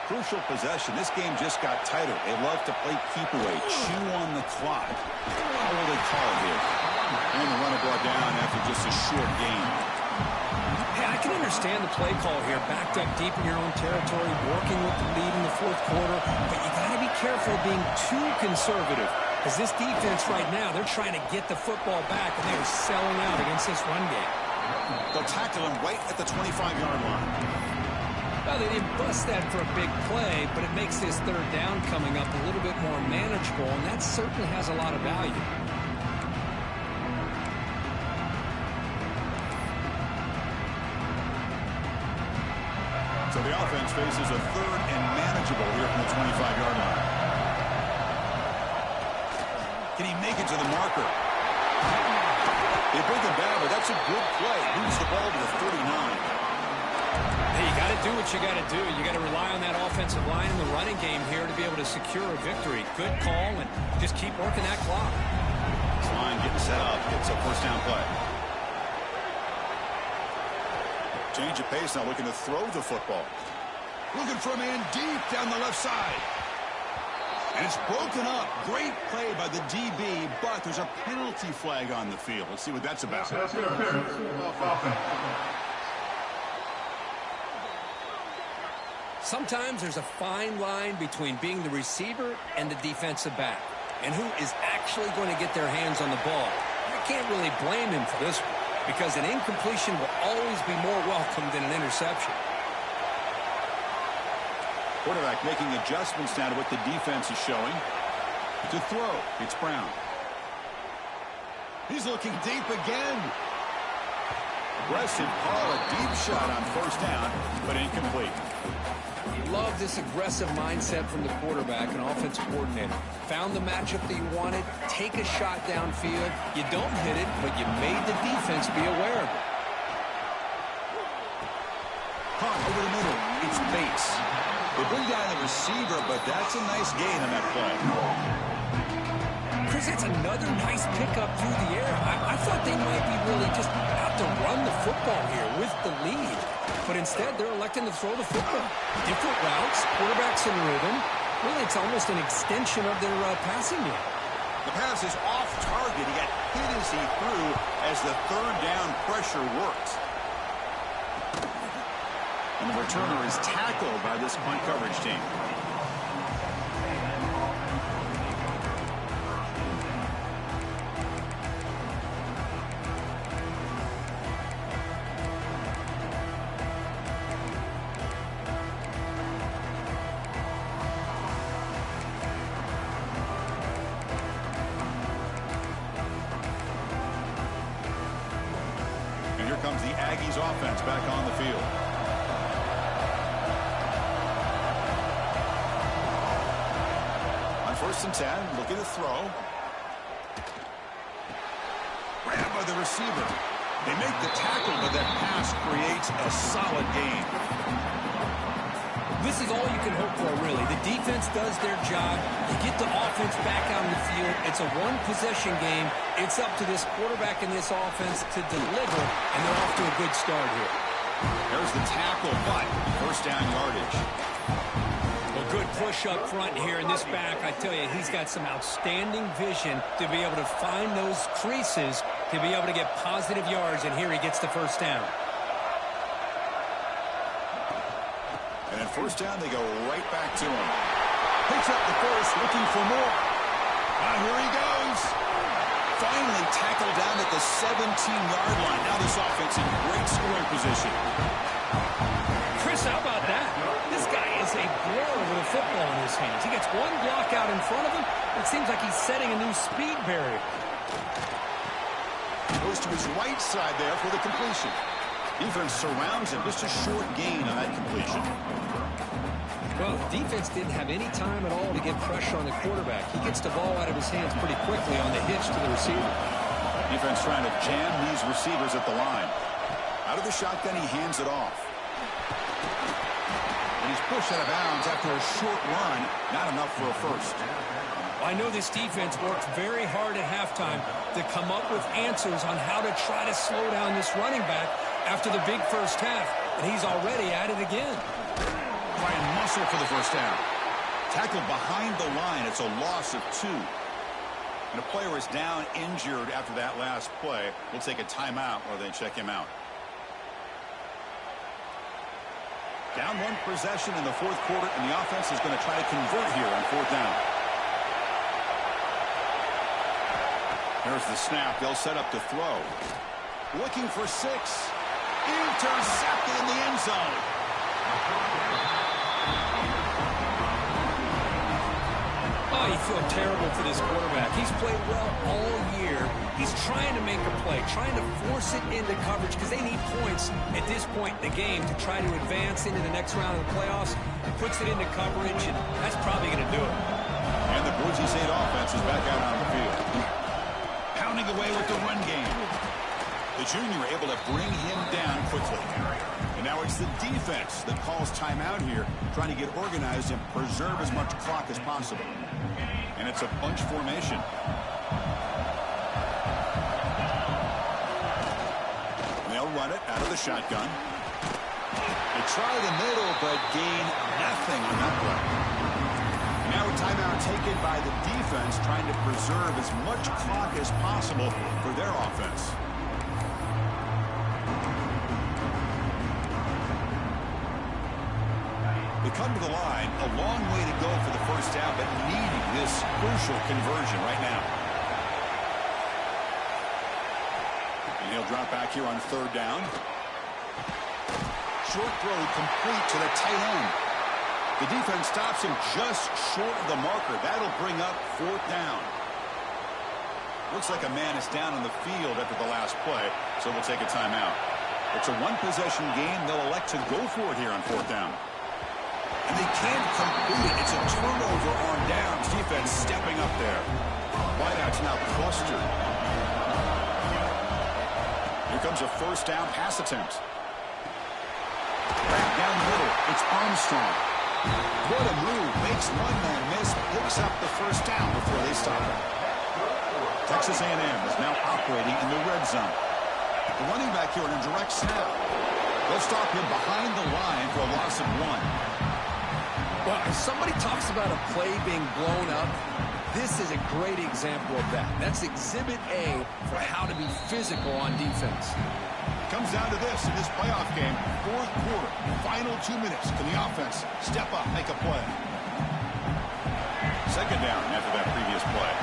Crucial possession. This game just got tighter. They love to play keep away, chew on the clock. How will they call it here? And the runner brought down after just a short gain. Hey, I can understand the play call here. Backed up deep in your own territory, working with the lead in the fourth quarter. But you got to be careful of being too conservative. Because this defense right now, they're trying to get the football back, and they're selling out against this run game. They'll tackle him right at the 25-yard line. Well, they didn't bust that for a big play, but it makes this third down coming up a little bit more manageable, and that certainly has a lot of value. So the offense faces a third and manageable here from the 25-yard line. Can he make it to the marker? They bring him down, but that's a good play. Moves the ball to the 39. Hey, you got to do what you got to do. You got to rely on that offensive line in the running game here to be able to secure a victory. Good call, and just keep working that clock. This line getting set up. It's a first down play. Change of pace now, looking to throw the football. Looking for a man deep down the left side. And it's broken up. Great play by the DB, but there's a penalty flag on the field. Let's see what that's about. Sometimes there's a fine line between being the receiver and the defensive back, and who is actually going to get their hands on the ball. I can't really blame him for this one, because an incompletion will always be more welcome than an interception. Quarterback making adjustments now to what the defense is showing. To throw, it's Brown. He's looking deep again. Aggressive call, a deep shot on first down, but incomplete. Love this aggressive mindset from the quarterback and offensive coordinator. Found the matchup that you wanted, take a shot downfield. You don't hit it, but you made the defense be aware of it. Caught over the middle. It's Bates. They bring down the receiver, but that's a nice gain on that play. Chris, it's another nice pickup through the air. I thought they might be really just out to run the football here with the lead. But instead, they're electing to throw the football. Different routes, quarterbacks in rhythm. Really, it's almost an extension of their passing game. The pass is off target. He got hit as he threw as the third down pressure worked. And the returner is tackled by this punt coverage team. And here comes the Aggies offense back on the field. First and 10, looking to throw. Grabbed by the receiver. They make the tackle, but that pass creates a solid gain. This is all you can hope for, really. The defense does their job. You get the offense back out on the field. It's a one-possession game. It's up to this quarterback and this offense to deliver, and they're off to a good start here. There's the tackle, but first down yardage. Good push up front here in this back. I tell you, he's got some outstanding vision to be able to find those creases to be able to get positive yards, and here he gets the first down. And at first down, they go right back to him. Picks up the first, looking for more. Here he goes. Finally tackled down at the 17-yard line. Now this offense in great scoring position. Chris, how about that? This guy is a blower with a football in his hands. He gets one block out in front of him. It seems like he's setting a new speed barrier. Goes to his right side there for the completion. Defense surrounds him. Just a short gain on that completion. Well, the defense didn't have any time at all to get pressure on the quarterback. He gets the ball out of his hands pretty quickly on the hitch to the receiver. Defense trying to jam these receivers at the line. Out of the shotgun, he hands it off. And he's pushed out of bounds after a short run. Not enough for a first. I know this defense worked very hard at halftime to come up with answers on how to try to slow down this running back after the big first half. And he's already at it again. Try and muscle for the first down. Tackled behind the line. It's a loss of 2. And a player is down injured after that last play. We'll take a timeout while they check him out. Down 1 possession in the 4th quarter, and the offense is going to try to convert here on 4th down. Here's the snap. They'll set up to throw. Looking for 6. Intercepted in the end zone. Oh, you feel terrible for this quarterback. He's played well all year. He's trying to make a play, trying to force it into coverage because they need points at this point in the game to try to advance into the next round of the playoffs. Puts it into coverage, and that's probably going to do it. And the Boise State offense is back out on the field. Pounding away with the run game. The junior able to bring him down quickly. And now it's the defense that calls timeout here, trying to get organized and preserve as much clock as possible. And it's a bunch formation. They'll run it out of the shotgun. They try the middle, but gain nothing on that play. Now a timeout taken by the defense, trying to preserve as much clock as possible for their offense. They come to the line, a long way to go for the first down, but needing this crucial conversion right now. And he'll drop back here on 3rd down. Short throw complete to the tight end. The defense stops him just short of the marker. That'll bring up 4th down. Looks like a man is down on the field after the last play, so we'll take a timeout. It's a 1-possession game. They'll elect to go for it here on 4th down. And they can't complete it. It's a turnover on downs. Defense stepping up there. Wideouts now clustered. Here comes a 1st down pass attempt. Back down the middle. It's Armstrong. What a move. Makes one man miss. Picks up the 1st down before they stop him. Texas A&M is now operating in the red zone. The running back here in a direct snap. They'll stop him behind the line for a loss of 1. Well, if somebody talks about a play being blown up, this is a great example of that. That's Exhibit A for how to be physical on defense. Comes down to this in this playoff game. 4th quarter, final 2 minutes. Can the offense step up, make a play? 2nd down after that previous play.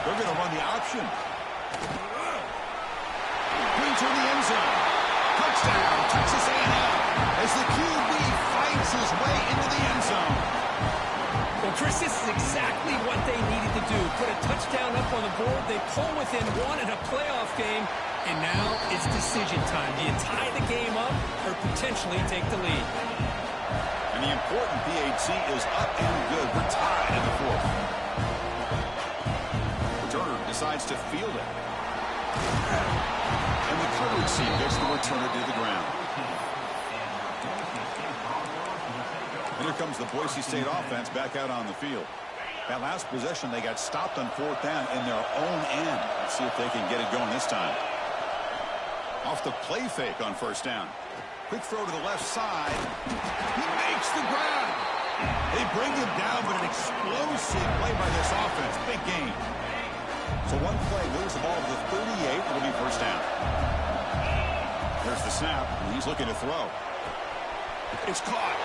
They're going to run the option. Into the end zone. Touchdown, Texas A&M, as the QB fights his way into the end zone. Well, Chris, this is exactly what they needed to do. Put a touchdown up on the board. They pull within 1 in a playoff game, and now it's decision time. Do you tie the game up or potentially take the lead? And the important PAT is up and good. We're tied in the 4th. Returner decides to field it. And the coverage team gets the returner to the ground. And here comes the Boise State offense back out on the field. That last possession, they got stopped on 4th down in their own end. Let's see if they can get it going this time. Off the play fake on 1st down. Quick throw to the left side. He makes the grab. They bring him down, but an explosive play by this offense. Big game. So one play moves the ball to the 38. It'll be 1st down. There's the snap, and he's looking to throw. It's caught.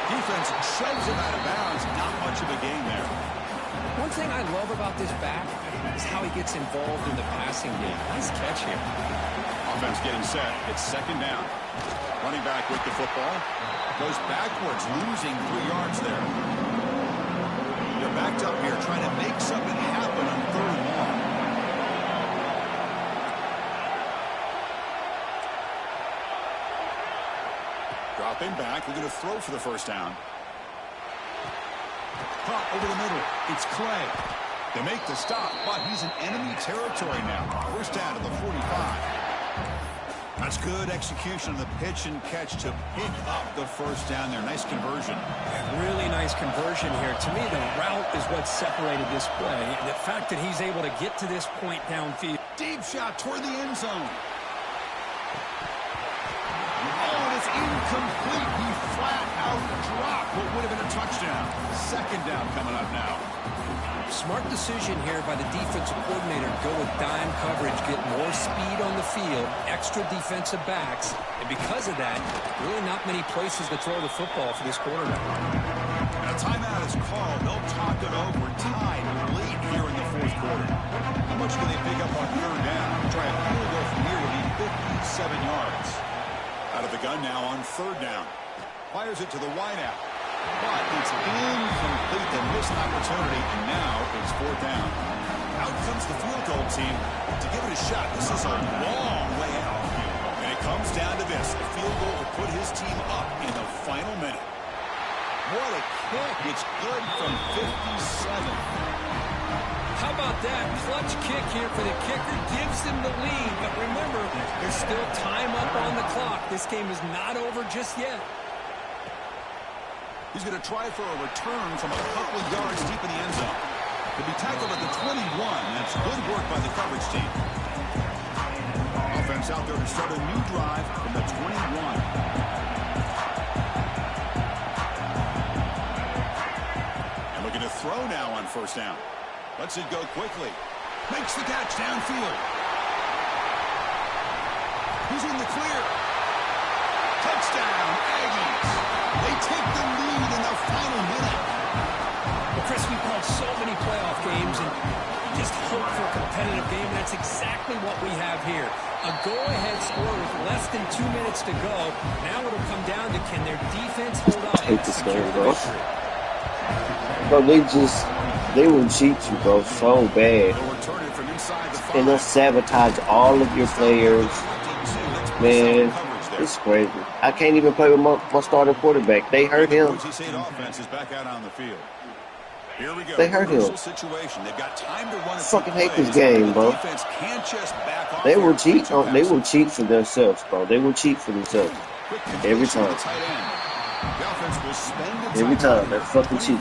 Defense shoves him out of bounds. Not much of a gain there. One thing I love about this back is how he gets involved in the passing game. Nice catch here. Offense getting set. It's 2nd down. Running back with the football. Goes backwards, losing 3 yards there. They're backed up here trying to make something happen on 3rd and long. Dropping back. We're going to throw for the first down. Caught over the middle. It's Clay. They make the stop, but he's in enemy territory now. First down to the 45. That's good execution of the pitch and catch to pick up the first down there. Nice conversion. Yeah, really nice conversion here. To me, the route is what separated this play. And the fact that he's able to get to this point downfield. Deep shot toward the end zone. Oh, and it's incomplete. He flat out dropped what would have been a touchdown. Second down coming up now. Smart decision here by the defensive coordinator. Go with dime coverage, get more speed on the field, extra defensive backs, and because of that, really not many places to throw the football for this quarterback. And a timeout is called. They'll talk it over. Tied late here in the fourth quarter. How much can they pick up on third down? Try a field goal from here would be 57 yards. Out of the gun now on third down. Fires it to the wideout. But it's incomplete. They missed an opportunity, and now it's fourth down. Out comes the field goal team to give it a shot. This is a long way out. And it comes down to this. A field goal to put his team up in the final minute. What a kick. It's good from 57. How about that? Clutch kick here for the kicker. Gives them the lead. But remember, there's still time up on the clock. This game is not over just yet. He's going to try for a return from a couple of yards deep in the end zone. He'll be tackled at the 21. That's good work by the coverage team. Offense out there to start a new drive from the 21. And looking to throw now on first down. Lets it go quickly. Makes the catch downfield. He's in the clear. Touchdown, Aggies. They take the lead in the final minute. Well, Chris, we've called so many playoff games and just hope for a competitive game. And that's exactly what we have here. A go-ahead score with less than 2 minutes to go. Now it'll come down to can their defense hold up and secure the victory. Bro, they will cheat you, bro, so bad. And they'll sabotage all of your players. Man, it's crazy. I can't even play with my starting quarterback. They hurt him. They hurt him. Fucking hate this game, bro. They will cheat. They will cheat for themselves, bro. They will cheat for themselves every time. Every time, they're fucking cheating.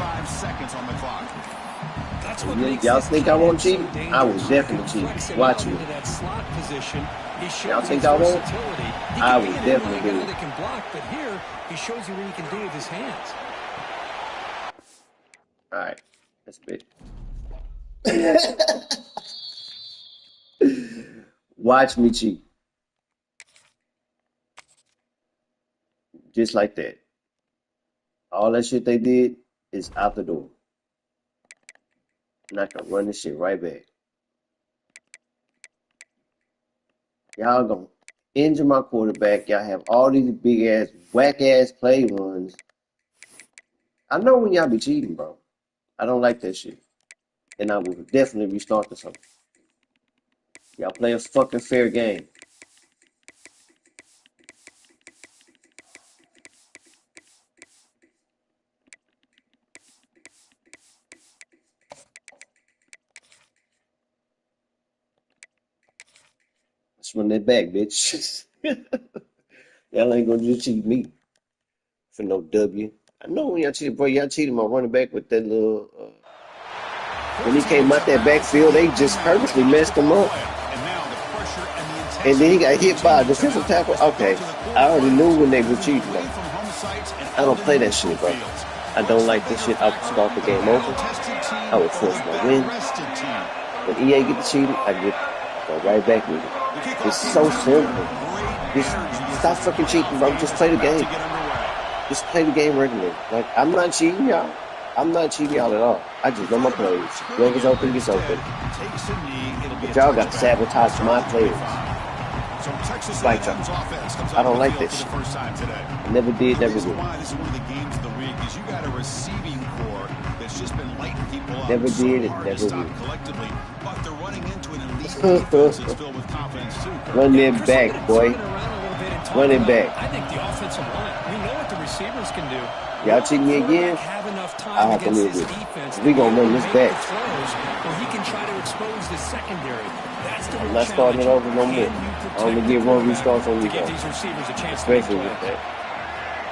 Y'all think I won't cheat? I will definitely cheat. Watch me. Y'all think I won't? I will definitely do it. But here, he shows you what he can do with his hands. Alright, that's big. Watch me cheat. Just like that. All that shit they did is out the door. And I can run this shit right back. Y'all gonna injure my quarterback. Y'all have all these big ass, whack ass play runs. I know when y'all be cheating, bro. I don't like that shit. And I will definitely restart this something. Y'all play a fucking fair game. Let's run that back, bitch. Y'all ain't gonna just cheat me for no W. I know when y'all cheated, bro. Y'all cheated my running back with that little. When he came out that backfield, they just purposely messed him up. And then he got hit by a defensive tackle. Okay, I already knew when they were cheating. Though. I don't play that shit, bro. I don't like this shit. I will start the game over. I will force my win. When EA get the cheating, I go right back with it. It's so simple. Just stop fucking cheating, bro. Just play the game. Just play the game regularly. Like, I'm not cheating y'all. I'm not cheating y'all at all. I just know my plays. Whoever's open gets open. But y'all got to sabotage my players. Like y'all. I don't like this shit. Never did, never will. Never did, and never will. Run them back, boy. running back. I think the offensive line, we know what the receivers can do. Y'all cheat me again, I have to live with it. We gonna run this back. Where he can try to expose the secondary. That's the I'm not starting it over no more. I only get one restart on restart. Especially with that.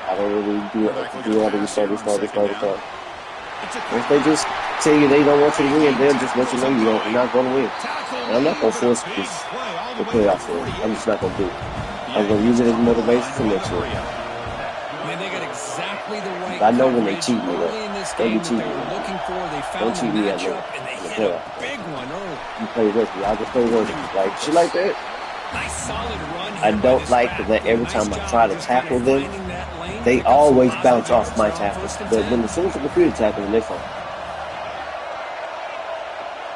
I don't really do all the restart. If they just tell you they don't want you to win, they'll just let you know you're not going to win. And I'm not going to force this to play out for it. I'm just not going to do it. I'm going to use it as motivation for next year. I know when they cheat me, though. They be cheating me. Don't cheat me at all. You play rugby. I just play rugby. Like, shit like that. I don't like that every time I try to tackle them, they always bounce off my tackles. But when as soon as the computer tackles them, they fall.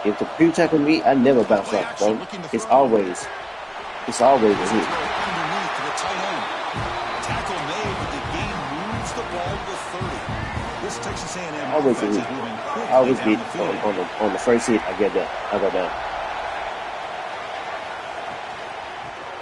If the computer tackle me, I never bounce off, bro. It's always a hit. Always a hit. I always get on the first hit. I get down. I go down.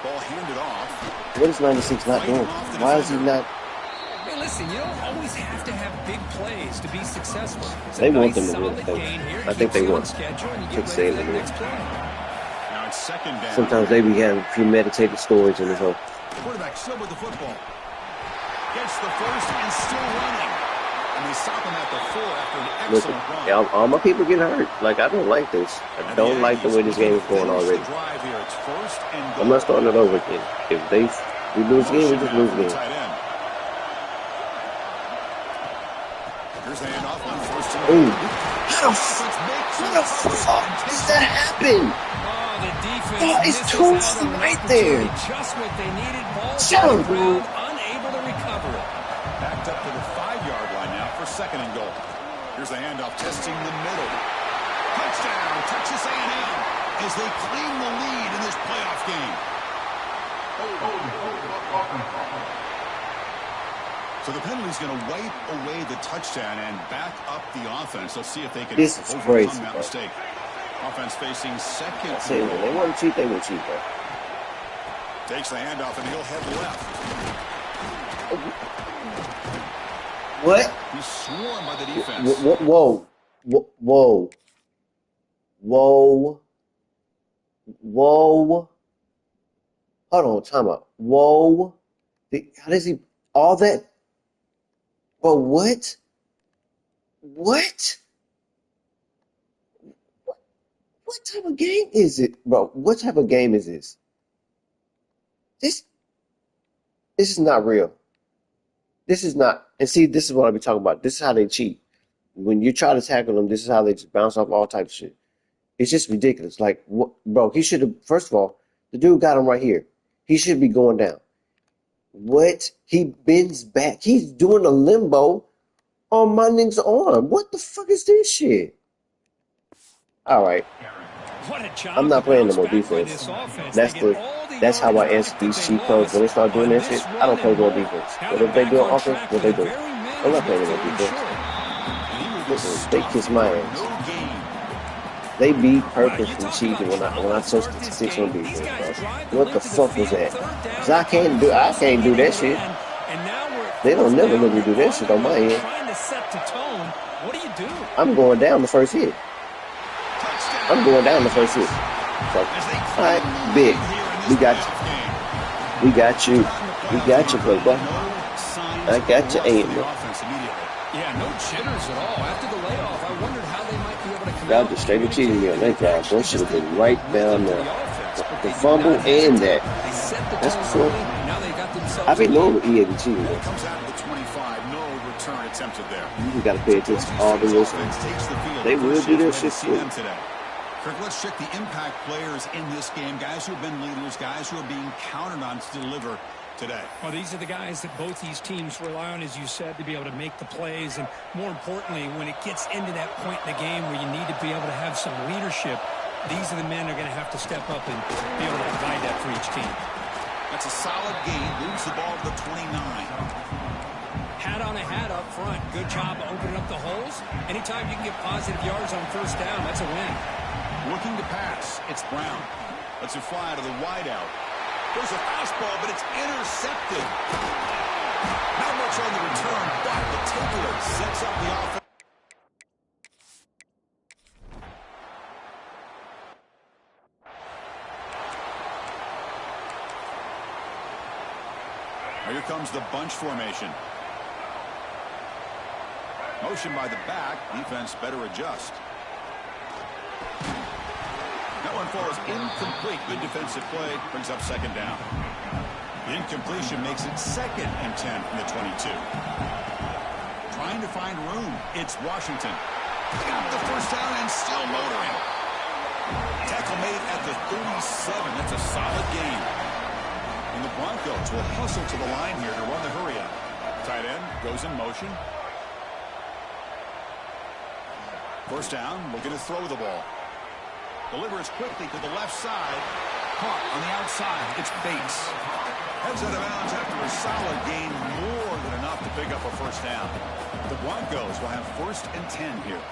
Ball handed off. What is 96 not doing? Why is he not? Hey, listen, you don't always have to have big plays to be successful. They want them to win, though. I think they want to save them. Now it's second down. Sometimes they be having premeditated stories in the hole. Quarterback still with the football. Gets the first and still running. And they stop him at the 4 after an Listen, excellent run. all my people getting hurt. Like, I don't like this. I don't like the way this game is going already. I'm not starting it over again. If we lose again, we just lose again. Ooh. How the fuck does that happen? Oh, it's too right there. Just what they needed. Ball Shut up, bro. Unable to recover it. Backed up to the 5-yard line now for second and goal. Here's the handoff, testing the middle. Touchdown, Texas A&M, as they claim the lead in this playoff game. So the penalty's going to wipe away the touchdown and back up the offense. Let's see if they can overcome that mistake. Offense facing second. When they want to cheat, they will cheat, bro. Takes the handoff and he'll head left. What? He's swarmed by the defense. Whoa. Hold on, time out. Whoa. How does he, all that? Bro, what? What type of game is it, bro? What type of game is this? This is not real. This is not, and see, this is what I be talking about. This is how they cheat. When you try to tackle them, this is how they just bounce off all types of shit. It's just ridiculous. Like, what, bro, he should have, first of all, the dude got him right here. He should be going down. What? He bends back. He's doing a limbo on my nigga's arm. What the fuck is this shit? All right. I'm not playing no more defense. That's how I answer these cheat codes. When they start doing that shit, I don't play no defense. But if they do offense, what they do? I'm not playing no defense. Listen, they kiss my ass. They beat purpose from cheating when I touched the six on defense, bro. What the fuck was that? Cause I can't do that shit. They don't never let me do that shit on my end. I'm going down the first hit. So, alright, big. We got you, bro. I got you, aim. Yeah, no jitters at all. After the layoff, I wondered how they might be able to come y'all just straight up cheating me on that drive. Bro, should have been right down there. The fumble and that. That's before. I've been knowing what EA be cheating. Comes out of the 25, no return attempted there. You gotta pay attention to all the rules. They will do that shit too. Kirk, let's check the impact players in this game. Guys who have been leaders, guys who are being counted on to deliver today. Well, these are the guys that both these teams rely on, as you said, to be able to make the plays. And more importantly, when it gets into that point in the game where you need to be able to have some leadership, these are the men who are going to have to step up and be able to provide that for each team. That's a solid gain. Moves the ball to the 29. Hat on a hat up front. Good job of opening up the holes. Anytime you can get positive yards on first down, that's a win. Looking to pass. It's Brown. Lets it fly to the wideout. There's a fastball, but it's intercepted. Not much on the return, but the takeaway sets up the offense. Here comes the bunch formation. Motion by the back. Defense better adjust. That one falls incomplete. Good defensive play. Brings up second down. The incompletion makes it 2nd and 10 from the 22. Trying to find room. It's Washington. Got the first down and still motoring. Tackle made at the 37. That's a solid gain. And the Broncos will hustle to the line here to run the hurry-up. Tight end goes in motion. First down, looking to throw the ball. Delivers quickly to the left side. Caught on the outside. It's Bates. Heads out of bounds after a solid gain, more than enough to pick up a first down. The Broncos will have 1st and 10 here.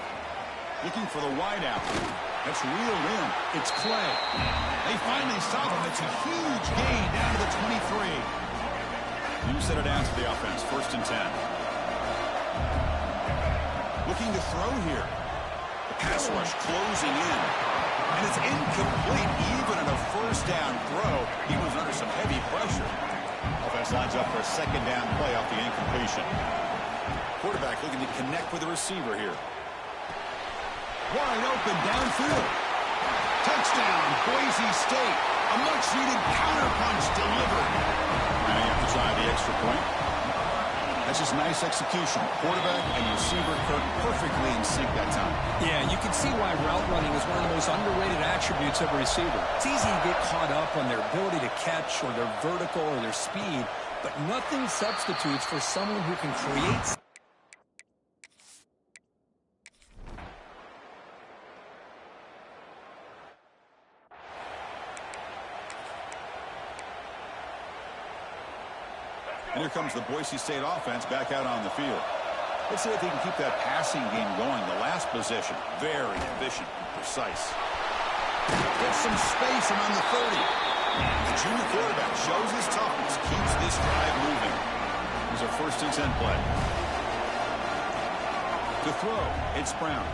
Looking for the wideout. That's reeled in. It's Clay. They finally stop him. It's a huge gain down to the 23. You set it down to the offense. 1st and 10. Looking to throw here. The pass rush closing in. And it's incomplete even in a first down throw. He was under some heavy pressure. Offense lines up for a second down play off the incompletion. Quarterback looking to connect with the receiver here. Wide open downfield. Touchdown, Boise State. A much-needed counterpunch delivered. Now you have to try the extra point. That's just nice execution. Quarterback and receiver perfectly in sync that time. Yeah, you can see why route running is one of the most underrated attributes of a receiver. It's easy to get caught up on their ability to catch or their vertical or their speed, but nothing substitutes for someone who can create. And here comes the Boise State offense back out on the field. Let's see if they can keep that passing game going. The last possession, very efficient and precise. Gets some space around the 30. The junior quarterback shows his toughness, keeps this drive moving. Here's a 1st and 10 play. To throw, it's Brown.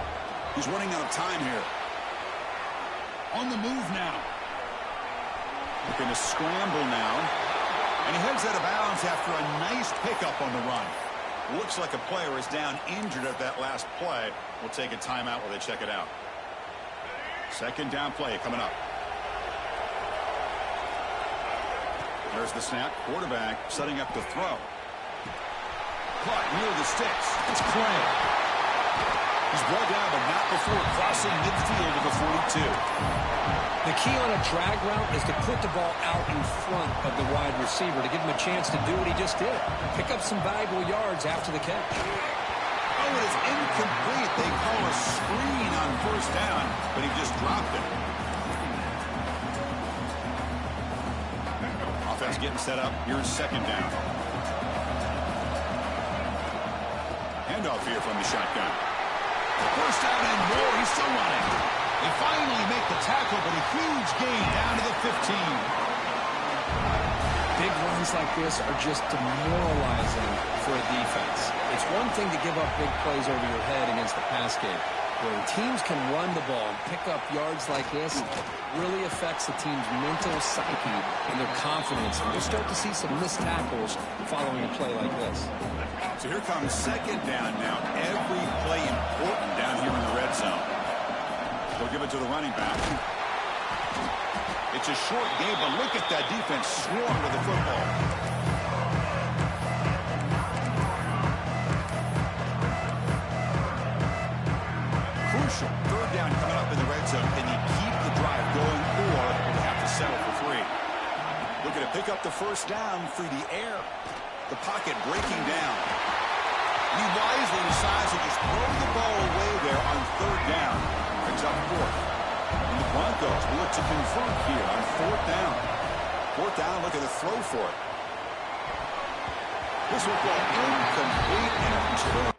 He's running out of time here. On the move now. Looking to scramble now. And he heads out of bounds after a nice pickup on the run. Looks like a player is down injured at that last play. We'll take a timeout while they check it out. Second down play coming up. There's the snap. Quarterback setting up the throw. Caught near the sticks. It's Clay. He's brought down, but not before crossing midfield to the 42. The key on a drag route is to put the ball out in front of the wide receiver to give him a chance to do what he just did. Pick up some valuable yards after the catch. Oh, it is incomplete. They call a screen on first down, but he just dropped it. Offense getting set up. Here's second down. Handoff here from the shotgun. First down and more. He's still running. They finally make the tackle, but a huge gain down to the 15. Big runs like this are just demoralizing for a defense. It's one thing to give up big plays over your head against the pass game. When teams can run the ball and pick up yards like this, it really affects the team's mental psyche and their confidence. And we'll start to see some missed tackles following a play like this. So here comes second down now. Every play important down here in the red zone. They'll give it to the running back. It's a short game, but look at that defense swarm to the football. Crucial. Third down coming up in the red zone. Can you keep the drive going, or you have to settle for 3? Looking to pick up the first down through the air. The pocket breaking down. He wisely decides to just throw the ball away there on third down. Brings up 4th. And the Broncos will look to convert here on 4th down. 4th down, looking to throw for it. This will go incomplete and a turn.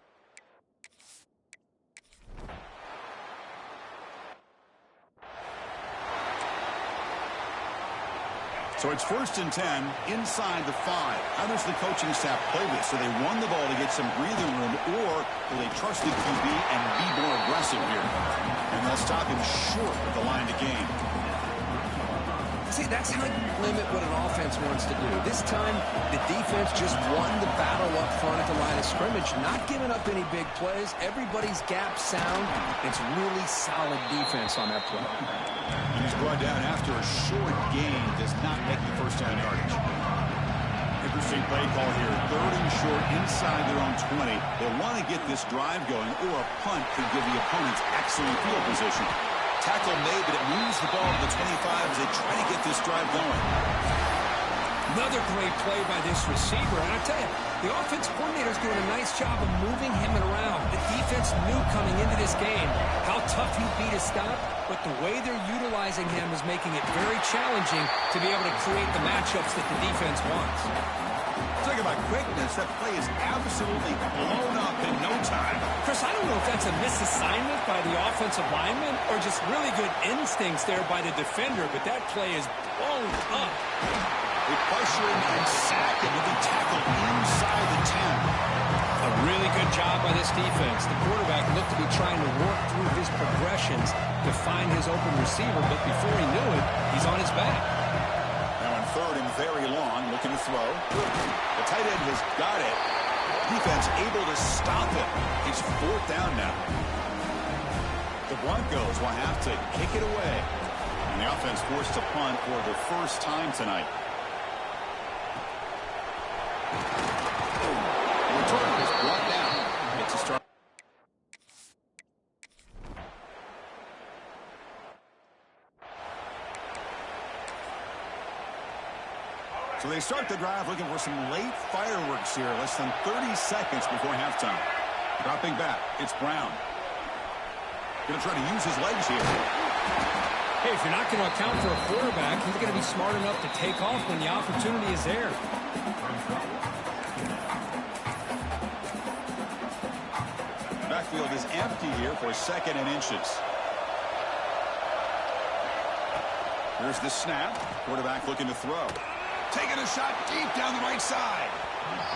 So it's 1st and 10 inside the 5. How does the coaching staff play this? Do they run the ball to get some breathing room, or will they trust the QB and be more aggressive here? And they'll stop him short of the line to gain. See, that's how you limit what an offense wants to do. This time, the defense just won the battle up front at the line of scrimmage, not giving up any big plays. Everybody's gap sound. It's really solid defense on that play. And he's brought down after a short gain, does not make the first down yardage. Interesting play call here. 3rd and short inside their own 20. They want to get this drive going, or a punt could give the opponents excellent field position. Tackle made, but it moves the ball to the 25 as they try to get this drive going. Another great play by this receiver. And I tell you, the offense coordinator is doing a nice job of moving him around. The defense knew coming into this game how tough he'd be to stop, but the way they're utilizing him is making it very challenging to be able to create the matchups that the defense wants. Talk about quickness. That play is absolutely blown up in no time. Chris, I don't know if that's a misassignment by the offensive lineman or just really good instincts there by the defender, but that play is blown up. They pressure him and sack him. He'll be tackled inside the 10. A really good job by this defense. The quarterback looked to be trying to work through his progressions to find his open receiver, but before he knew it, he's on his back. Now on 3rd and very long, looking to throw. The tight end has got it. Defense able to stop it. It's 4th down now. The Broncos will have to kick it away. And the offense forced to punt for the first time tonight. The return is brought down. It's a start. So they start the drive looking for some late fireworks here. Less than 30 seconds before halftime. Dropping back. It's Brown. Going to try to use his legs here. Hey, if you're not going to account for a quarterback, he's going to be smart enough to take off when the opportunity is there. Backfield is empty here for 2nd and inches. Here's the snap. Quarterback looking to throw. Taking a shot deep down the right side.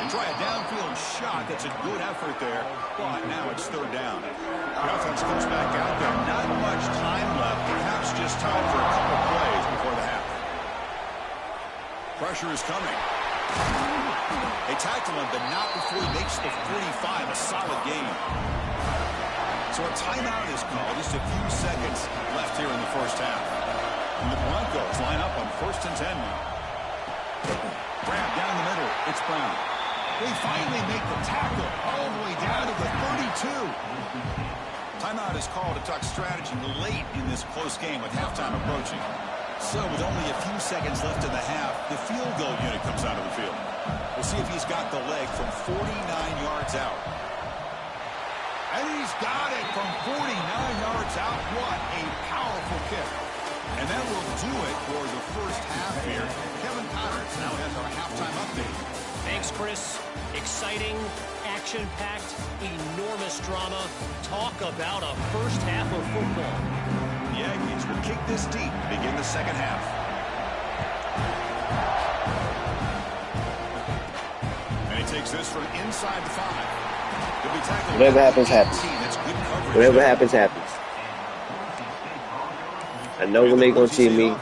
And try a downfield shot. That's a good effort there. But now it's 3rd down. The offense comes back out there. Not much time left. Perhaps just time for a couple plays before the half. Pressure is coming. They tackle him, but not before he makes the 45. A solid game. So a timeout is called. Just a few seconds left here in the first half. And the Broncos line up on 1st and 10 now. Grab down the middle. It's Brown. They finally make the tackle all the way down to the 32. Timeout is called to talk strategy late in this close game with halftime approaching. So with only a few seconds left in the half, the field goal unit comes out of the field. We'll see if he's got the leg from 49 yards out. And he's got it from 49 yards out. What a powerful kick. And that will do it for the first half here. Kevin Connors now has our halftime update. Thanks, Chris. Exciting, action-packed, enormous drama. Talk about a first half of football. The Aggies will kick this deep to begin the second half. And he takes this from inside the 5. He'll be tackled. Whatever happens, happens. That's good coverage. Whatever happens, happens. I know when they're going to cheat me,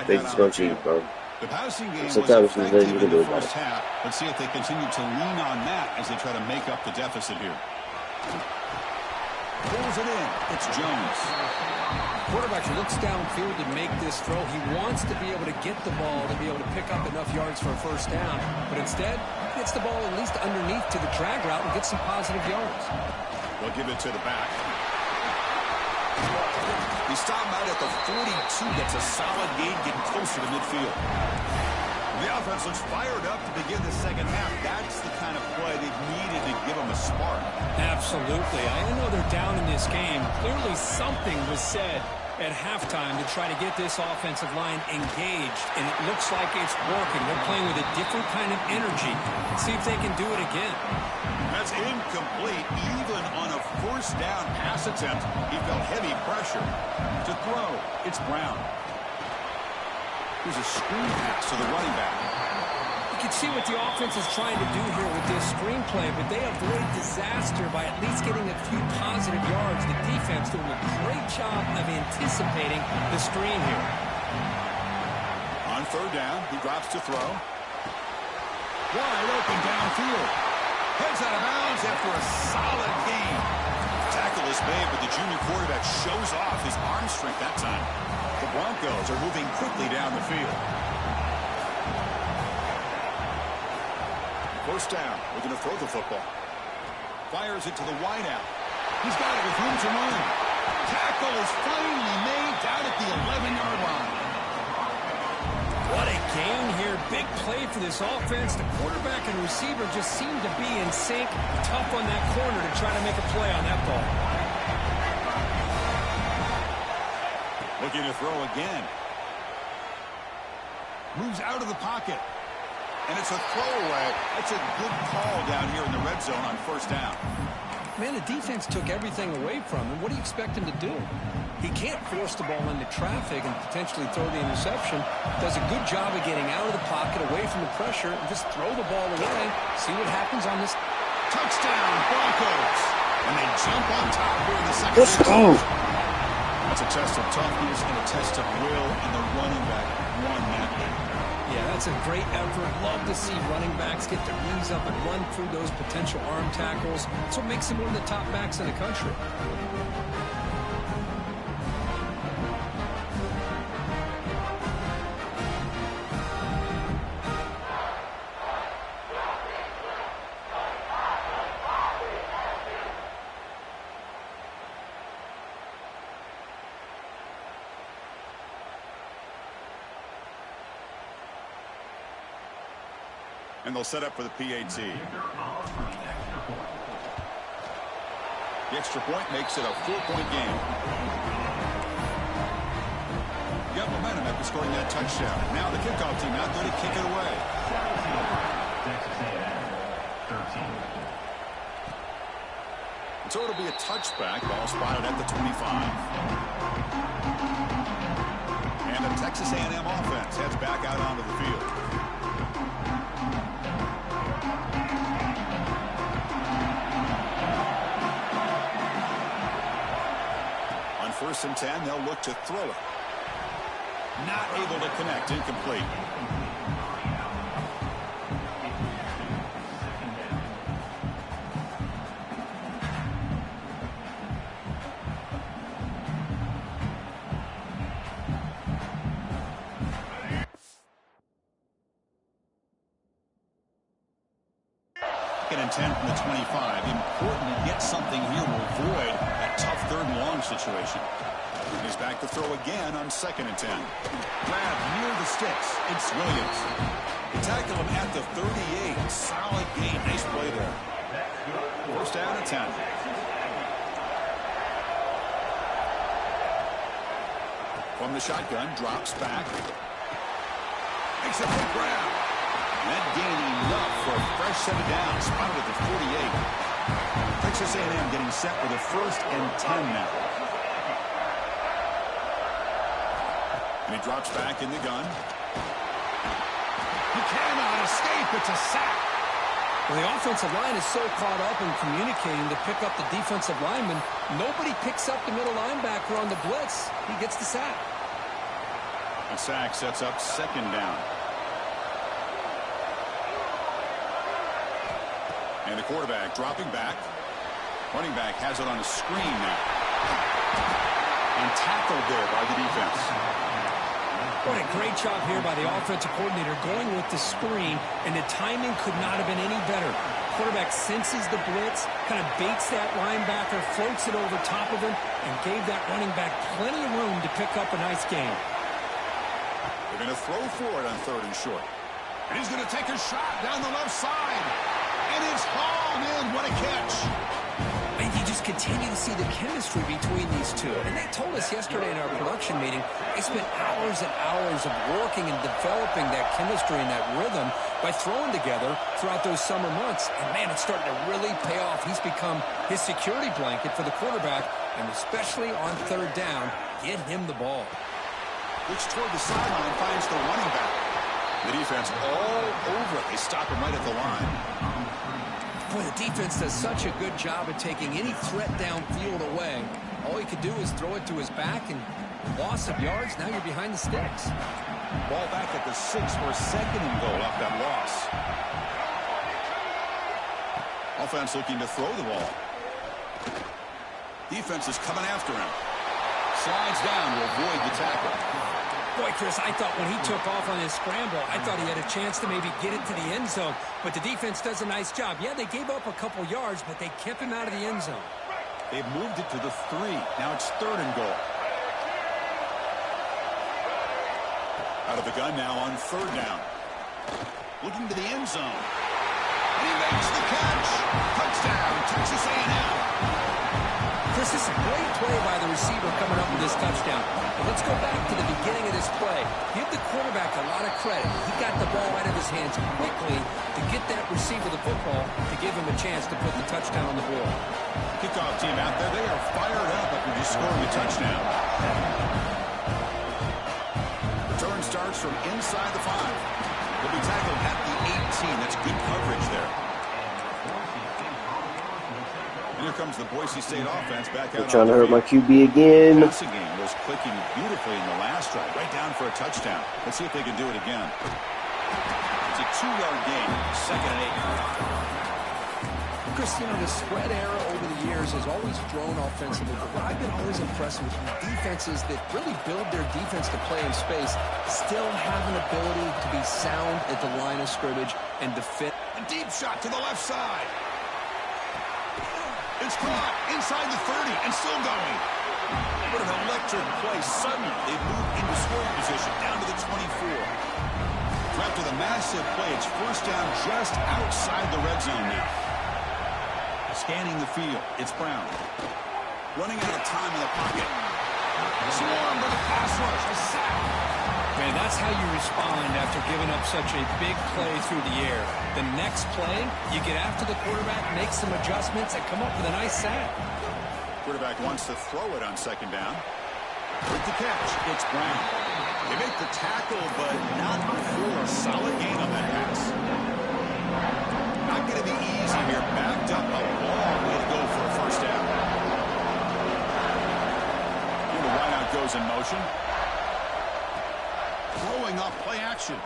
they just going to cheat, bro. The passing game Sometimes was there's nothing effective you can in do the about first it. half. Let's see if they continue to lean on that as they try to make up the deficit here. Pulls it in. It's Jones. Quarterback looks downfield to make this throw. He wants to be able to get the ball to be able to pick up enough yards for a first down. But instead, he gets the ball at least underneath to the drag route and get some positive yards. They'll give it to the back. He stopped out at the 42. That's a solid gain, getting closer to midfield. The offense looks fired up to begin the second half. That's the kind of play they've needed to give them a spark. Absolutely. I know they're down in this game. Clearly something was said at halftime to try to get this offensive line engaged, and it looks like it's working. They're playing with a different kind of energy. Let's see if they can do it again. That's incomplete. Even on a first down pass attempt, he felt heavy pressure. To throw, it's Brown. Here's a screen pass to the running back. You can see what the offense is trying to do here with this screenplay, but they avoid disaster by at least getting a few positive yards. The defense doing a great job of anticipating the screen here. On third down, he drops to throw. Wide open downfield. Heads out of bounds after a solid gain. Tackle is made, but the junior quarterback shows off his arm strength that time. The Broncos are moving quickly down the field. First down. We're going to throw the football. Fires it to the wideout. He's got it with room to run. Tackle is finally made down at the 11-yard line. What a gain here. Big play for this offense. The quarterback and receiver just seem to be in sync. Tough on that corner to try to make a play on that ball. Looking to throw again. Moves out of the pocket. And it's a throwaway. That's a good call down here in the red zone on first down. Man, the defense took everything away from him. What do you expect him to do? He can't force the ball into traffic and potentially throw the interception. Does a good job of getting out of the pocket, away from the pressure, and just throw the ball away. See what happens on this. Touchdown, Broncos. And they jump on top here in the second. Let's go. That's a test of toughness and a test of will, and the running back won that game. Yeah, that's a great effort. Love to see running backs get their knees up and run through those potential arm tackles. That's what makes him one of the top backs in the country. And they'll set up for the PAT. The extra point makes it a 4-point game. You got momentum after scoring that touchdown. Now the kickoff team out there to kick it away. So it'll be a touchback. Ball spotted at the 25. And a Texas A&M offense heads back out onto the field. First and 10, they'll look to throw it. Not able to connect, incomplete. Second and 10 from the 25. Important to get something here to avoid that tough third and long situation. He's back to throw again on second and 10. Grab near the sticks. It's Williams. They tackle him at the 38. Solid gain. Nice play there. First down and 10. From the shotgun, drops back. Makes a big grab. That gain enough for a fresh set of downs. Spotted at the 48. Texas A&M getting set with a first and 10 now. And he drops back in the gun. He cannot escape. It's a sack. Well, the offensive line is so caught up in communicating to pick up the defensive lineman. Nobody picks up the middle linebacker on the blitz. He gets the sack. A sack sets up second down. And the quarterback dropping back. Running back has it on a screen now. And tackled there by the defense. What a great job here by the offensive coordinator going with the screen, and the timing could not have been any better. Quarterback senses the blitz, kind of baits that linebacker, floats it over top of him, and gave that running back plenty of room to pick up a nice gain. They're going to throw for it on third and short. And he's going to take a shot down the left side. And it's hauled in. What a catch. And you just continue to see the chemistry between these two. And they told us yesterday in our production meeting, they spent hours and hours of working and developing that chemistry and that rhythm by throwing together throughout those summer months. And, man, it's starting to really pay off. He's become his security blanket for the quarterback, and especially on third down, get him the ball. Looks toward the sideline, finds the running back. The defense all over it. They stop him right at the line. Boy, the defense does such a good job of taking any threat downfield away. All he could do is throw it to his back, and loss of yards, now you're behind the sticks. Ball back at the 6 for a 2nd and goal off that loss. Offense looking to throw the ball. Defense is coming after him. Slides down to avoid the tackle. Boy, Chris, I thought when he took off on his scramble, I thought he had a chance to maybe get it to the end zone. But the defense does a nice job. Yeah, they gave up a couple yards, but they kept him out of the end zone. They've moved it to the 3. Now it's 3rd and goal. Out of the gun now on 3rd down. Looking to the end zone. And he makes the catch. Touchdown, Texas A&M. Chris, this is a great play by the receiver coming up with this touchdown. But let's go back to the beginning of this play. Give the quarterback a lot of credit. He got the ball out of his hands quickly to get that receiver the football to give him a chance to put the touchdown on the board. Kickoff team out there. They are fired up after just scoring a touchdown. Return starts from inside the 5. He'll be tackled at the 18. That's good coverage there. And here comes the Boise State offense back out. They're trying to hurt my QB again. The passing game was clicking beautifully in the last drive. Right down for a touchdown. Let's see if they can do it again. It's a 2-yard gain. 2nd and 8. Chris, you know, the spread era over the years has always grown offensively, but what I've been always impressed with defenses that really build their defense to play in space still have an ability to be sound at the line of scrimmage and defend. A deep shot to the left side. It's caught inside the 30 and still going. What an electric play. Suddenly, they've moved into scoring position down to the 24. After the massive play, it's 1st down just outside the red zone now. Scanning the field, it's Brown. Running out of time in the pocket. Swarmed by the pass rush, a sack. Man, that's how you respond after giving up such a big play through the air. The next play, you get after the quarterback, make some adjustments, and come up with a nice sack. Quarterback wants to throw it on 2nd down. With the catch, it's Brown. They make the tackle, but not before a solid gain on that pass. Not going to be easy here. Backed up a long way to go for a 1st down. And the wideout goes in motion. Throwing off play action.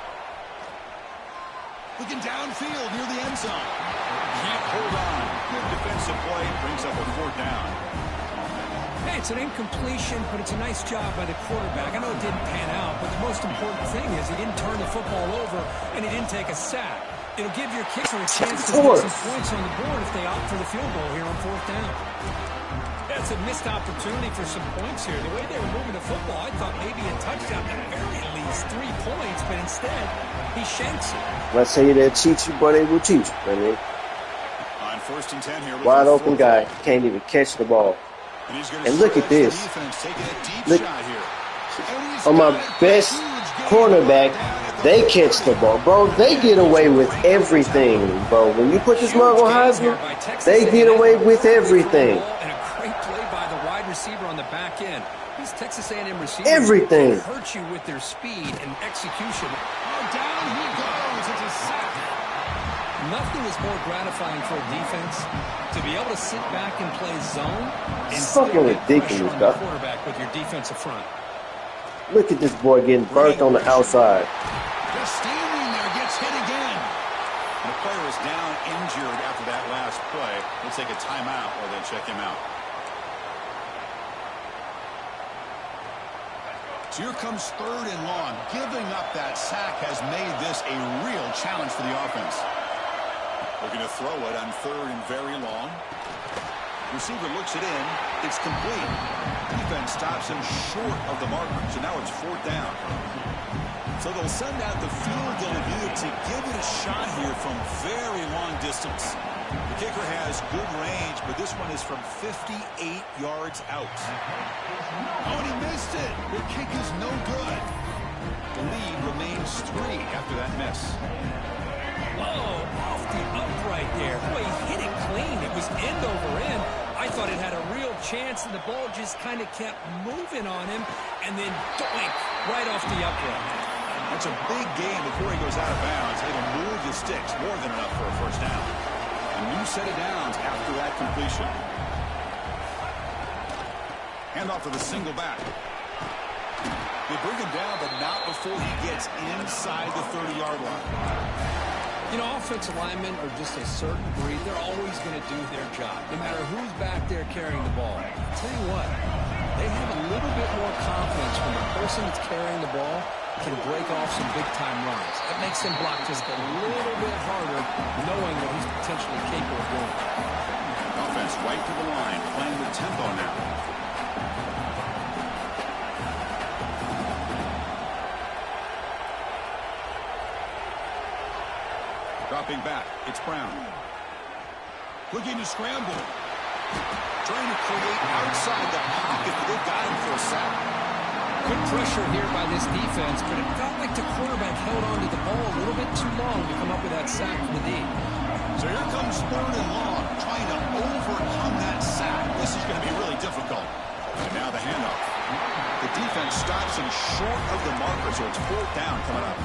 Looking downfield near the end zone. Can't hold on. Good defensive play. Brings up a 4th down. Hey, it's an incompletion, but it's a nice job by the quarterback. I know it didn't pan out, but the most important thing is he didn't turn the football over and he didn't take a sack. It'll give your kicker a chance to get some points on the board if they opt for the field goal here on 4th down. That's a missed opportunity for some points here. The way they were moving the football, I thought maybe a touchdown, at the very least 3 points, but instead, he shanks it. Let's say they teach you, but they will teach you. I mean, on 1st and 10 here. Wide open guy, can't even catch the ball. And look at this. Look, on my best cornerback, they catch the ball, bro. They get away with everything, bro. When you put this mug on Heisman, they get away with everything. And a great play by the wide receiver on the back end. These Texas A&M receivers everything hurt you with their speed and execution. Oh, down he goes. It's a sack. Nothing is more gratifying for a defense to be able to sit back and play zone and it's fucking ridiculous, on the quarterback with your defensive front. Look at this boy getting burnt on the outside. Just standing there, gets hit again. And the player is down injured after that last play. We'll take a timeout while they check him out. So here comes 3rd and long. Giving up that sack has made this a real challenge for the offense. Looking to throw it on 3rd and very long. Receiver looks it in. It's complete. Defense stops him short of the marker. So now it's 4th down. So they'll send out the field goal unit to give it a shot here from very long distance. The kicker has good range, but this one is from 58 yards out. Oh, and he missed it. The kick is no good. The lead remains 3 after that miss. Oh, off the upright there. Boy, he hit it clean. It was end over end. I thought it had a real chance, and the ball just kind of kept moving on him, and then doink, right off the upright. That's a big gain before he goes out of bounds. It'll move the sticks, more than enough for a first down. A new set of downs after that completion. Hand off to the single back. They bring him down, but not before he gets inside the 30-yard line. You know, offensive linemen are just a certain breed. They're always going to do their job, no matter who's back there carrying the ball. I'll tell you what, they have a little bit more confidence when the person that's carrying the ball can break off some big-time runs. That makes him block just a little bit harder, knowing what he's potentially capable of doing. Offense right to the line, playing with tempo now. Dropping back, it's Brown. Looking to scramble. Trying to create outside the pocket, but they've got him for a sack. Good pressure here by this defense, but it felt like the quarterback held onto the ball a little bit too long to come up with that sack for the D. So here comes third and long, trying to overcome that sack. This is going to be really difficult. And now the handoff. The defense stops him short of the marker, so it's fourth down coming up.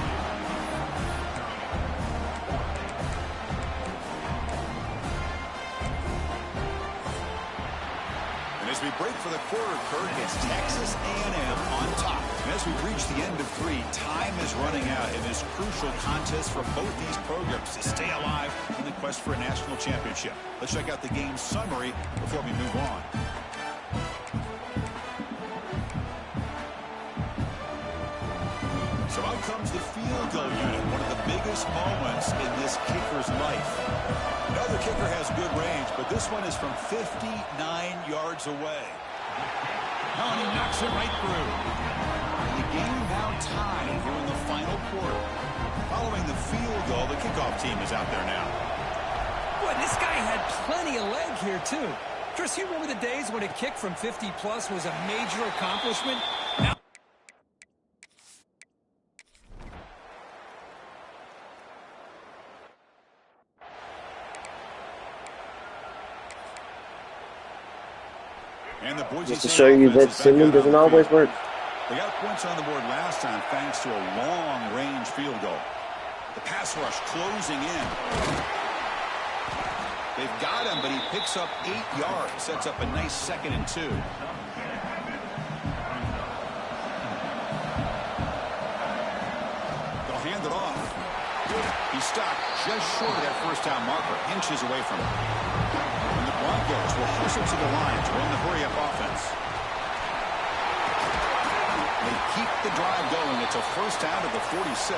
As we break for the quarter, Kurt, it's Texas A&M on top. And as we reach the end of 3, time is running out in this crucial contest for both these programs to stay alive in the quest for a national championship. Let's check out the game summary before we move on. So out comes the field goal unit, one of the biggest moments in this kicker's life. Another kicker has good range, but this one is from 59 yards away. Oh, and he knocks it right through. And the game now tied here in the final quarter. Following the field goal, the kickoff team is out there now. Boy, this guy had plenty of leg here, too. Chris, you remember the days when a kick from 50-plus was a major accomplishment? Now and the Boise Just to State show you offense that is back Simmons out doesn't on the always field. work. They got points on the board last time thanks to a long-range field goal. The pass rush closing in. They've got him, but he picks up 8 yards. Sets up a nice 2nd and 2. They'll hand it off. He's stopped just short of that first down marker, inches away from it. And the Broncos will hustle to the line to run the hurry-up offense. They keep the drive going. It's a first down to the 46.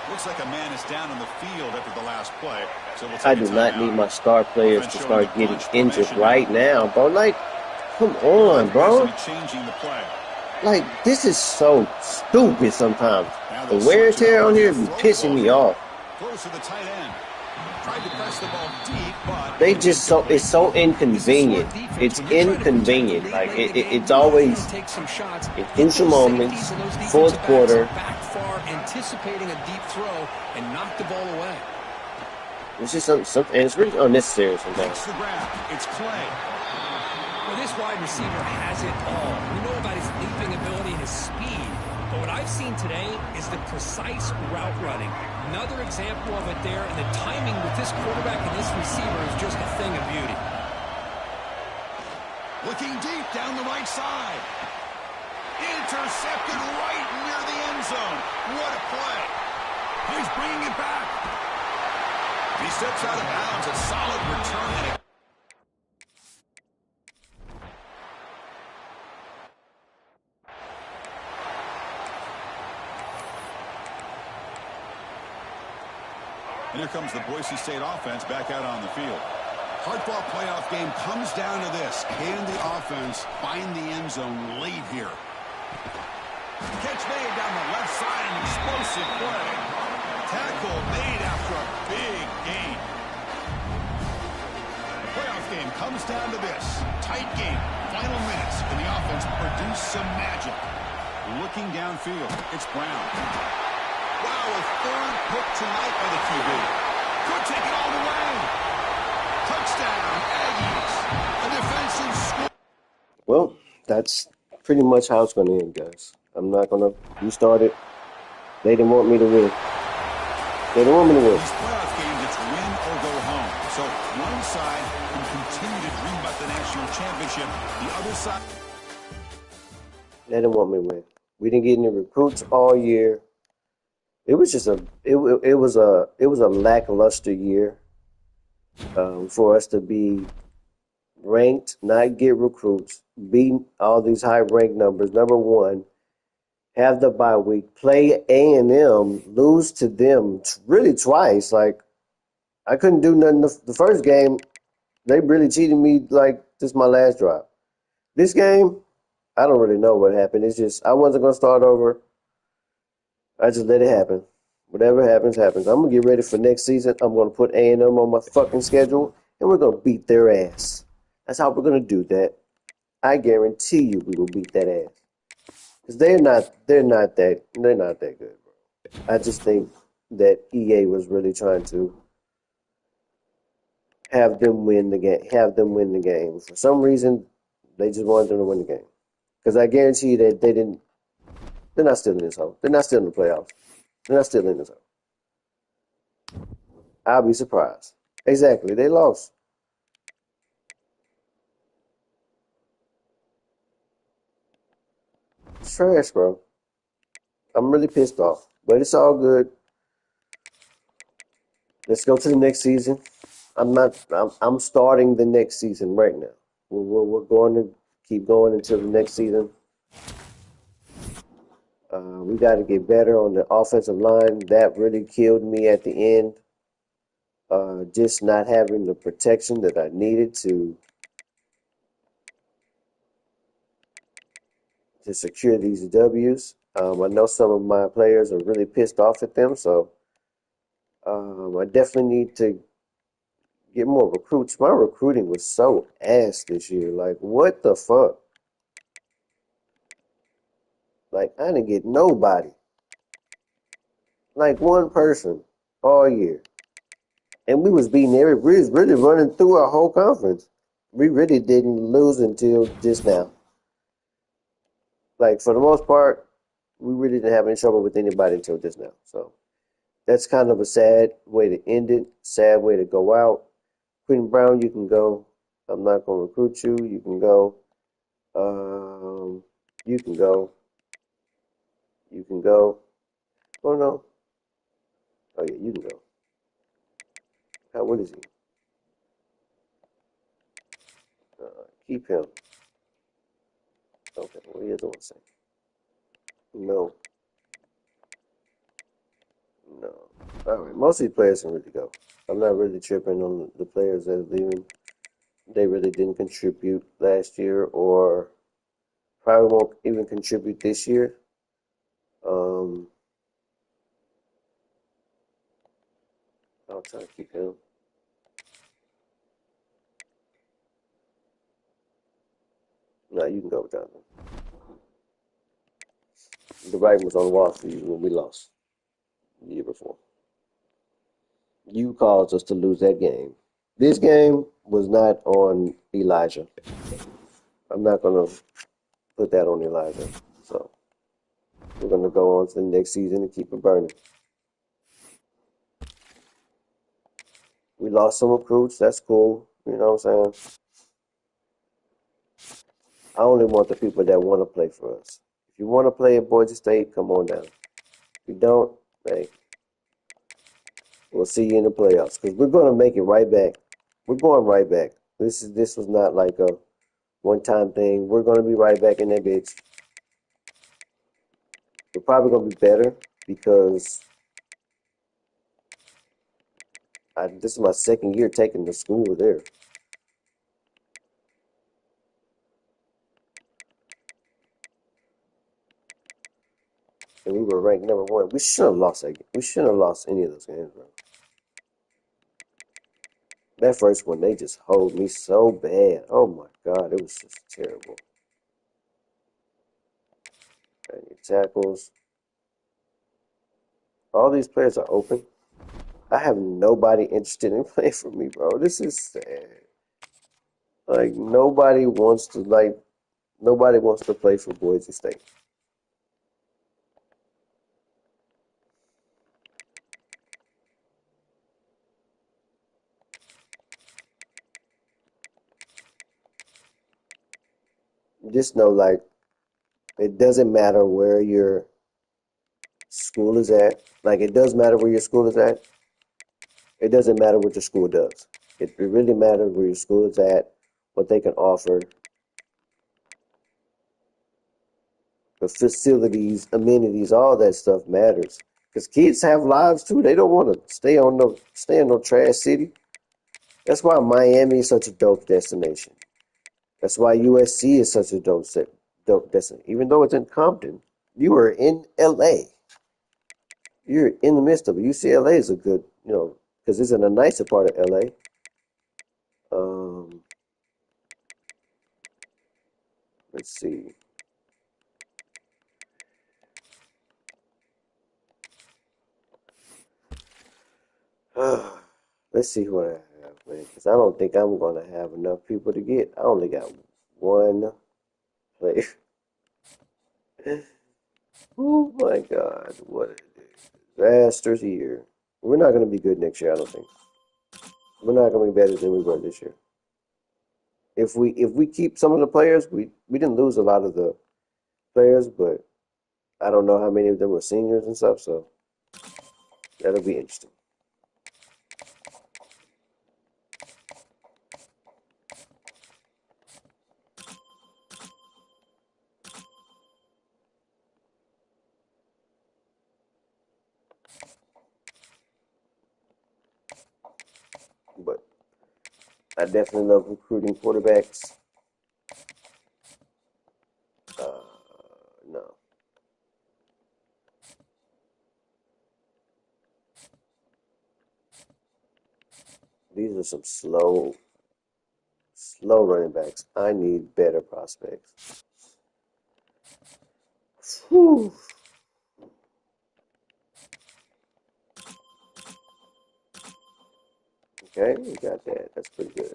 Looks like a man is down on the field after the last play. So we'll I do not need my star players to start getting injured right now, bro. Like, come on, bro. Changing the play. Like, this is so stupid sometimes. The wear and tear on here be pissing me off. Close to the tight end. Tried to press the ball deep, but They just it's so inconvenient. It's inconvenient. Like it's always in crucial moments, fourth quarter. Back far, anticipating a deep throw and knock the ball away. It's just something, and it's really unnecessary sometimes. Takes the grab. It's Clay. Well, this wide receiver has it all. We know about his leaping ability and his speed, but what I've seen today is the precise route running. Another example of it there, and the timing with this quarterback and this receiver is just a thing of beauty. Looking deep down the right side. Intercepted right near the end zone. What a play. He's bringing it back. He steps out of bounds. A solid return. And here comes the Boise State offense back out on the field. Hardball playoff game comes down to this. Can the offense find the end zone late here? Catch made down the left side. An explosive play. Tackle made after a big gain. The playoff game comes down to this. Tight game. Final minutes. Can the offense produce some magic? Looking downfield. It's Brown. Wow, a third hook tonight by the QB. Could take it all the way. Touchdown, Aggies. A defensive score. Well, that's pretty much how it's gonna end, guys. I'm not gonna restart it. They didn't want me to win. They didn't want me to win. These playoff games, it's win or go home. So one side can continue to dream about the national championship. The other side. They didn't want me to win. We didn't get any recruits all year. It was just it was a lackluster year for us to be ranked, not get recruits, beat all these high ranked numbers. Number one, have the bye week, play A&M, lose to them really twice. Like I couldn't do nothing. The first game, they really cheated me. Like this is my last drive. This game, I don't really know what happened. It's just I wasn't gonna start over. I just let it happen. Whatever happens, happens. I'm gonna get ready for next season. I'm gonna put A&M on my fucking schedule, and we're gonna beat their ass. That's how we're gonna do that. I guarantee you, we will beat that ass. Cause they're not that good, bro. I just think that EA was really trying to have them win the game. For some reason, they just wanted them to win the game. Because I guarantee you that they didn't. They're not still in this hole. They're not still in the playoffs. They're not still in this hole. I'll be surprised. Exactly. They lost. It's trash, bro. I'm really pissed off. But it's all good. Let's go to the next season. I'm starting the next season right now. We're going to keep going until the next season. We got to get better on the offensive line. That really killed me at the end. Just not having the protection that I needed to secure these W's. I know some of my players are really pissed off at them, so I definitely need to get more recruits. My recruiting was so ass this year. Like, what the fuck? Like, I didn't get nobody. Like, one person all year. And we was beating we was really running through our whole conference. We really didn't lose until just now. Like, for the most part, we really didn't have any trouble with anybody until just now. So, that's kind of a sad way to end it. Sad way to go out. Quentin Brown, you can go. I'm not going to recruit you. You can go. You can go. You can go. Oh, no. Oh, yeah, you can go. What is he? Keep him. Okay, what do you want to say? No. No. All right, most of these players can really go. I'm not really tripping on the players that are leaving. They really didn't contribute last year or probably won't even contribute this year. I'll try to keep him. No, you can go, Jonathan. The writing was on the wall for you when we lost the year before. You caused us to lose that game. This game was not on Elijah. I'm not going to put that on Elijah. So we're going to go on to the next season and keep it burning. We lost some recruits. That's cool. You know what I'm saying? I only want the people that want to play for us. If you want to play at Boise State, come on down. If you don't, hey, we'll see you in the playoffs because we're going to make it right back. We're going right back. This was not like a one-time thing. We're going to be right back in that bitch. We're probably going to be better because this is my second year taking the school there. And we were ranked number one. We shouldn't have lost that game. We shouldn't have lost any of those games, bro. That first one, they just hold me so bad. Oh my God, it was just terrible. And your tackles. All these players are open. I have nobody interested in playing for me, bro. This is sad. Like, nobody wants to, like, Nobody wants to play for Boise State. Just know, like, it doesn't matter where your school is at. Like, it does matter where your school is at. It doesn't matter what your school does. It really matters where your school is at, what they can offer, the facilities, amenities, all that stuff matters. Because kids have lives too. They don't want to stay in no trash city. That's why Miami is such a dope destination. That's why USC is such a dope destination. Even though it's in Compton, you are in LA. You're in the midst of it. UCLA is a good, because it's in a nicer part of LA. Let's see. Let's see what I have, man. Because I don't think I'm going to have enough people to get. I only got one player. Oh my God, what a disaster year. We're not going to be good next year, I don't think. We're not going to be better than we were this year. If we keep some of the players, we didn't lose a lot of the players, but I don't know how many of them were seniors and stuff, so that'll be interesting. But I definitely love recruiting quarterbacks. No. These are some slow running backs. I need better prospects. Whew. Okay, we got that. That's pretty good.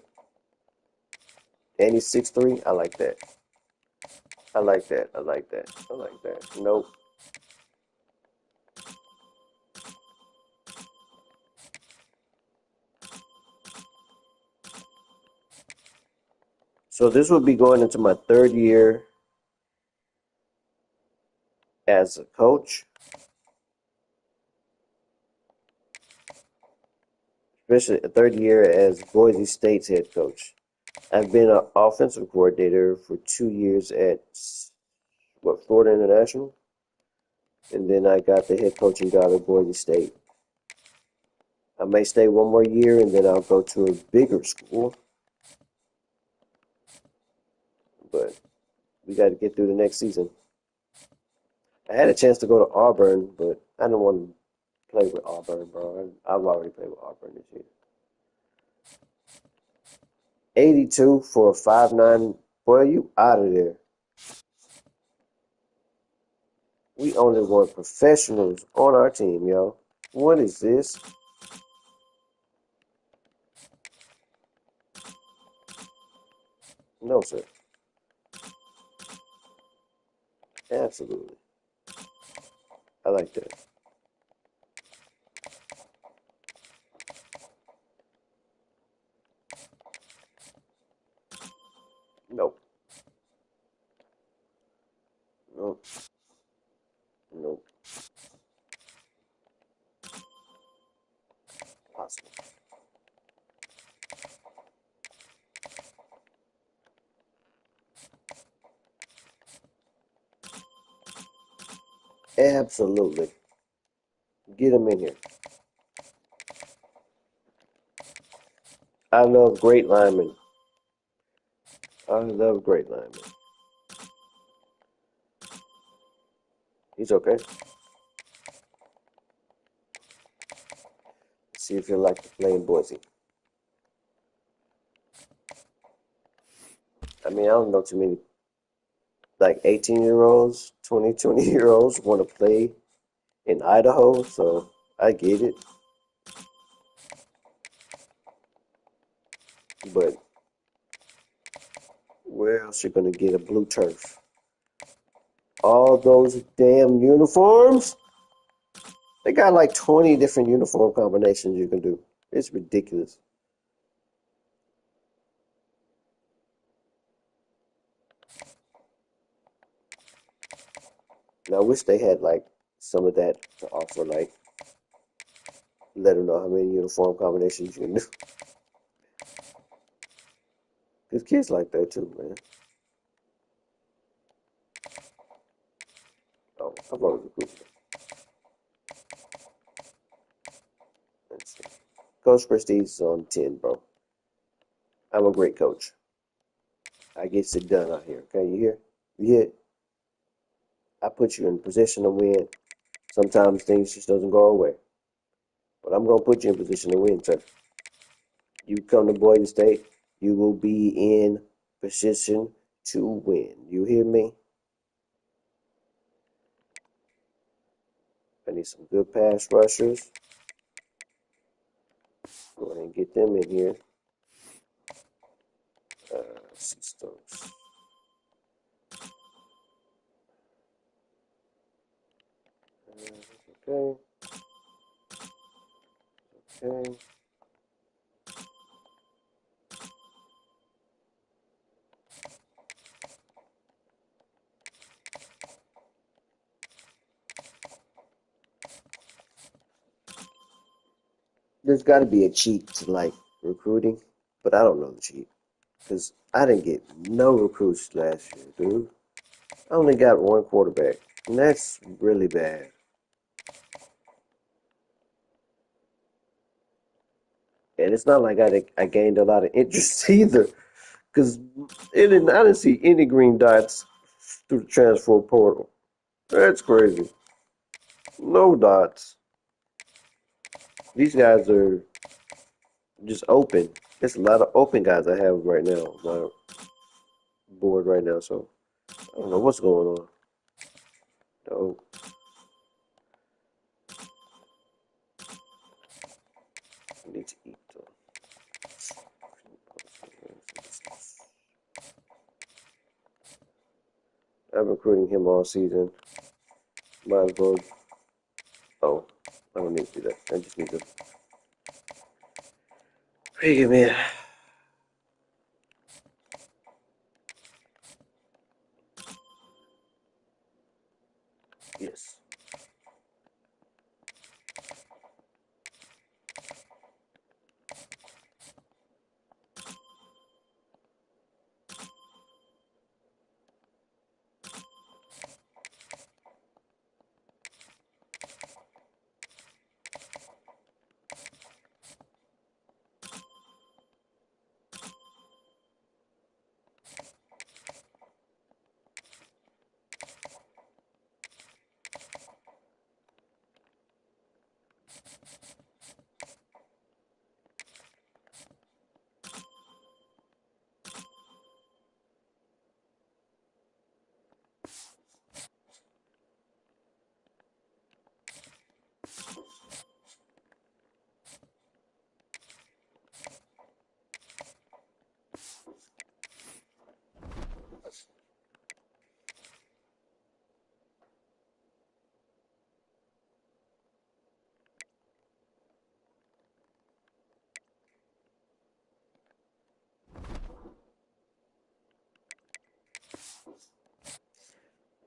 And he's 6'3". I like that. I like that. I like that. I like that. Nope. So this will be going into my third year as a coach, especially a third year as Boise State's head coach. I've been an offensive coordinator for 2 years at Florida International, and then I got the head coaching job at Boise State. I may stay one more year, and then I'll go to a bigger school. But we got to get through the next season. I had a chance to go to Auburn, but I didn't want to play with Auburn, bro. I've already played with Auburn this year. 82 for a 5'9". Boy, you out of there. We only want professionals on our team, yo. What is this? No, sir. Absolutely. I like that. Nope. Nope. Nope. Possible. Absolutely. Get him in here. I love great linemen. I love great linemen. He's okay. Let's see if he'll like to play in Boise. I mean, I don't know too many, like 18-year-olds, 20-year-olds want to play in Idaho, so I get it. But Where else you gonna get a blue turf? All those damn uniforms. They got like 20 different uniform combinations you can do. It's ridiculous. Now, I wish they had like some of that to offer, like let them know how many uniform combinations you can do. Because kids like that too, man. Oh, I've already recruited. Let's see. Coach Prestige is on 10, bro. I'm a great coach. I get it done out here. Okay, you hear? You hear? I put you in position to win. Sometimes things just doesn't go our way. But I'm gonna put you in position to win, sir. You come to Boise State, you will be in position to win. You hear me? I need some good pass rushers. Go ahead and get them in here. Stokes. Okay. Okay. There's got to be a cheat to like recruiting, but I don't know the cheat because I didn't get no recruits last year, dude. I only got one quarterback, and that's really bad. And it's not like I gained a lot of interest either, because I didn't see any green dots through the transfer portal. That's crazy. No dots. These guys are just open. There's a lot of open guys I have right now on my board right now, so I don't know what's going on. No. I need to eat though. I'm recruiting him all season. Might as well. Oh, I don't need to do that. I just need to pick him in. Yes.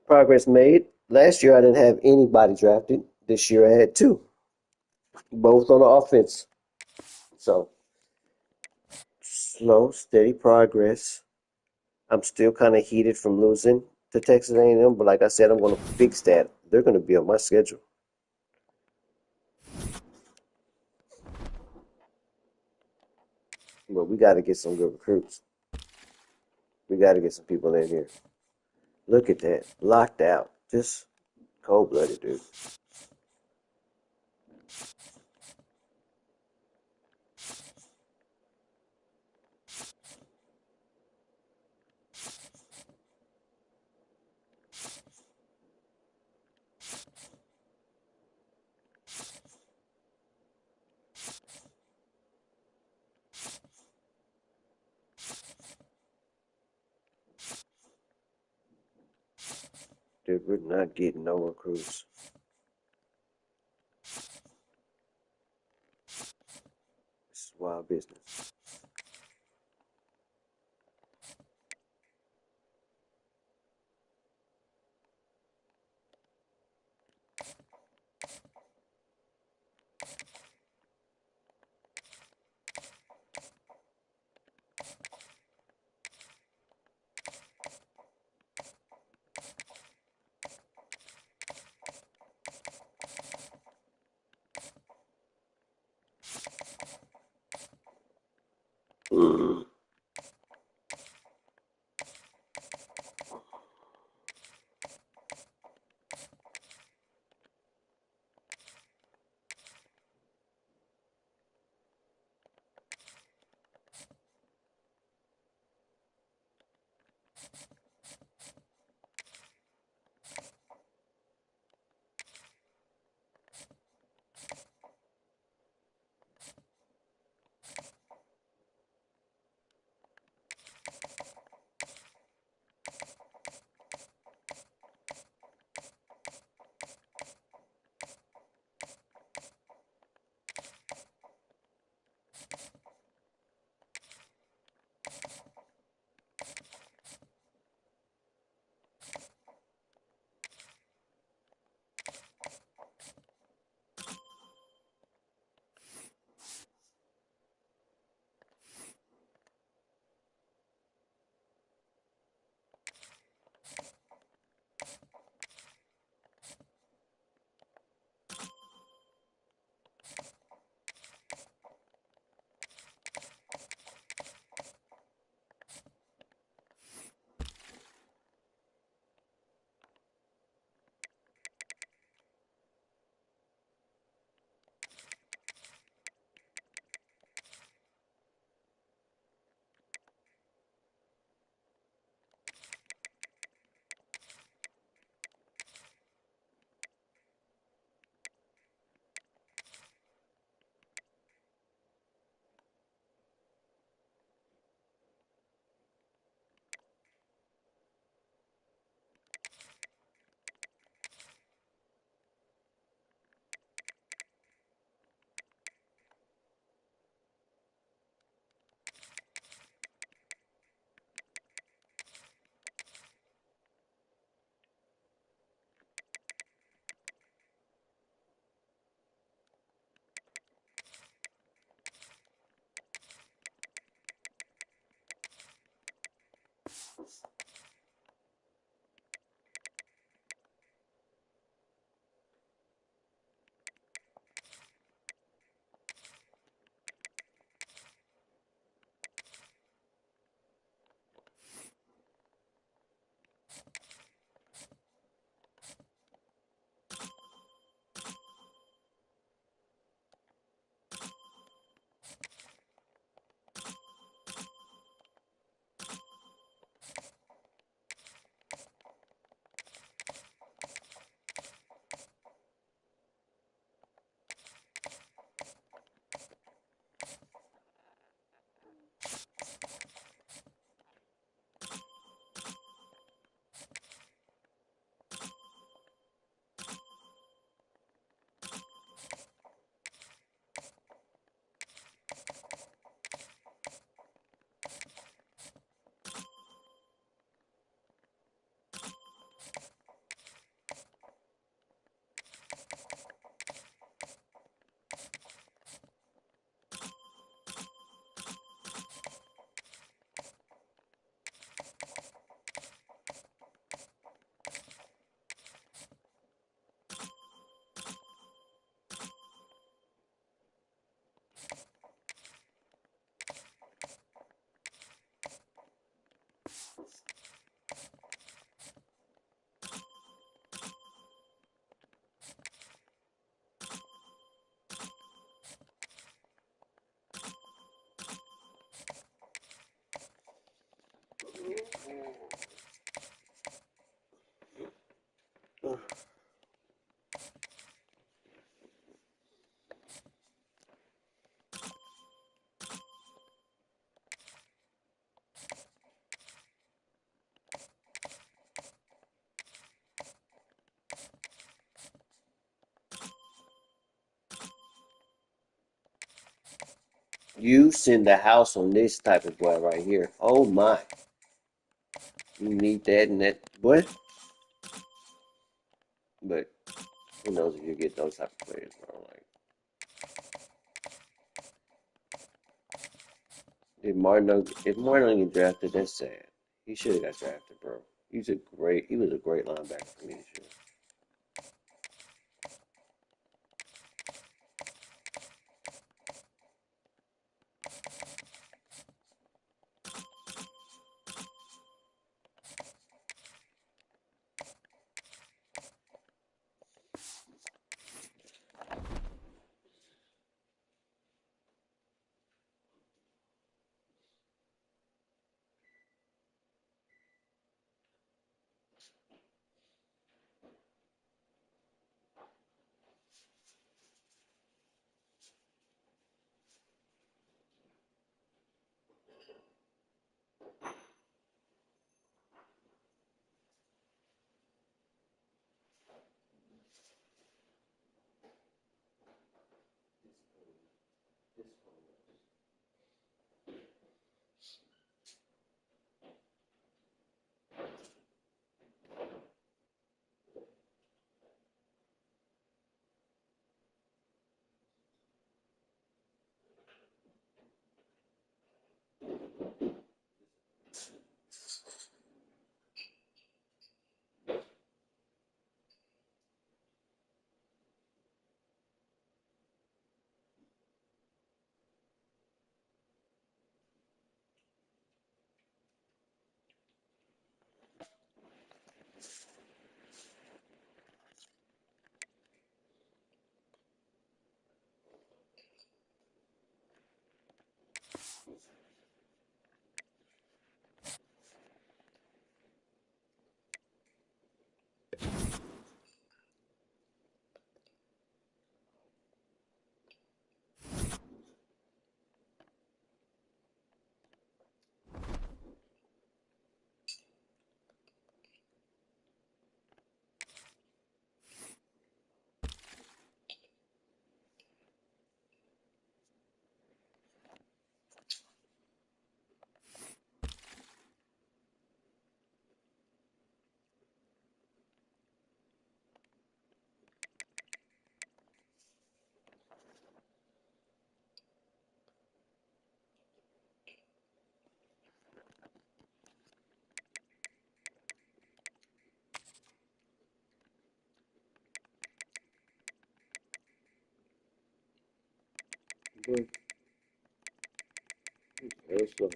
Progress made. Last year I didn't have anybody drafted. This year I had two, both on the offense. So slow, steady progress. I'm still kind of heated from losing to Texas A&M, but like I said, I'm going to fix that. They're going to be on my schedule. But we got to get some good recruits. We got to get some people in here. Look at that. Locked out. Just cold-blooded, dude. Dude, we're not getting no recruits. This is wild business. Mm. You send the house on this type of boy right here. Oh my. You need that and that. What? But who knows if you get those type of players, bro. Like, if Martin don't get drafted, that's sad. He should have got drafted, bro. He was a great linebacker for me this year. Boy, he's very slow.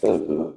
Uh,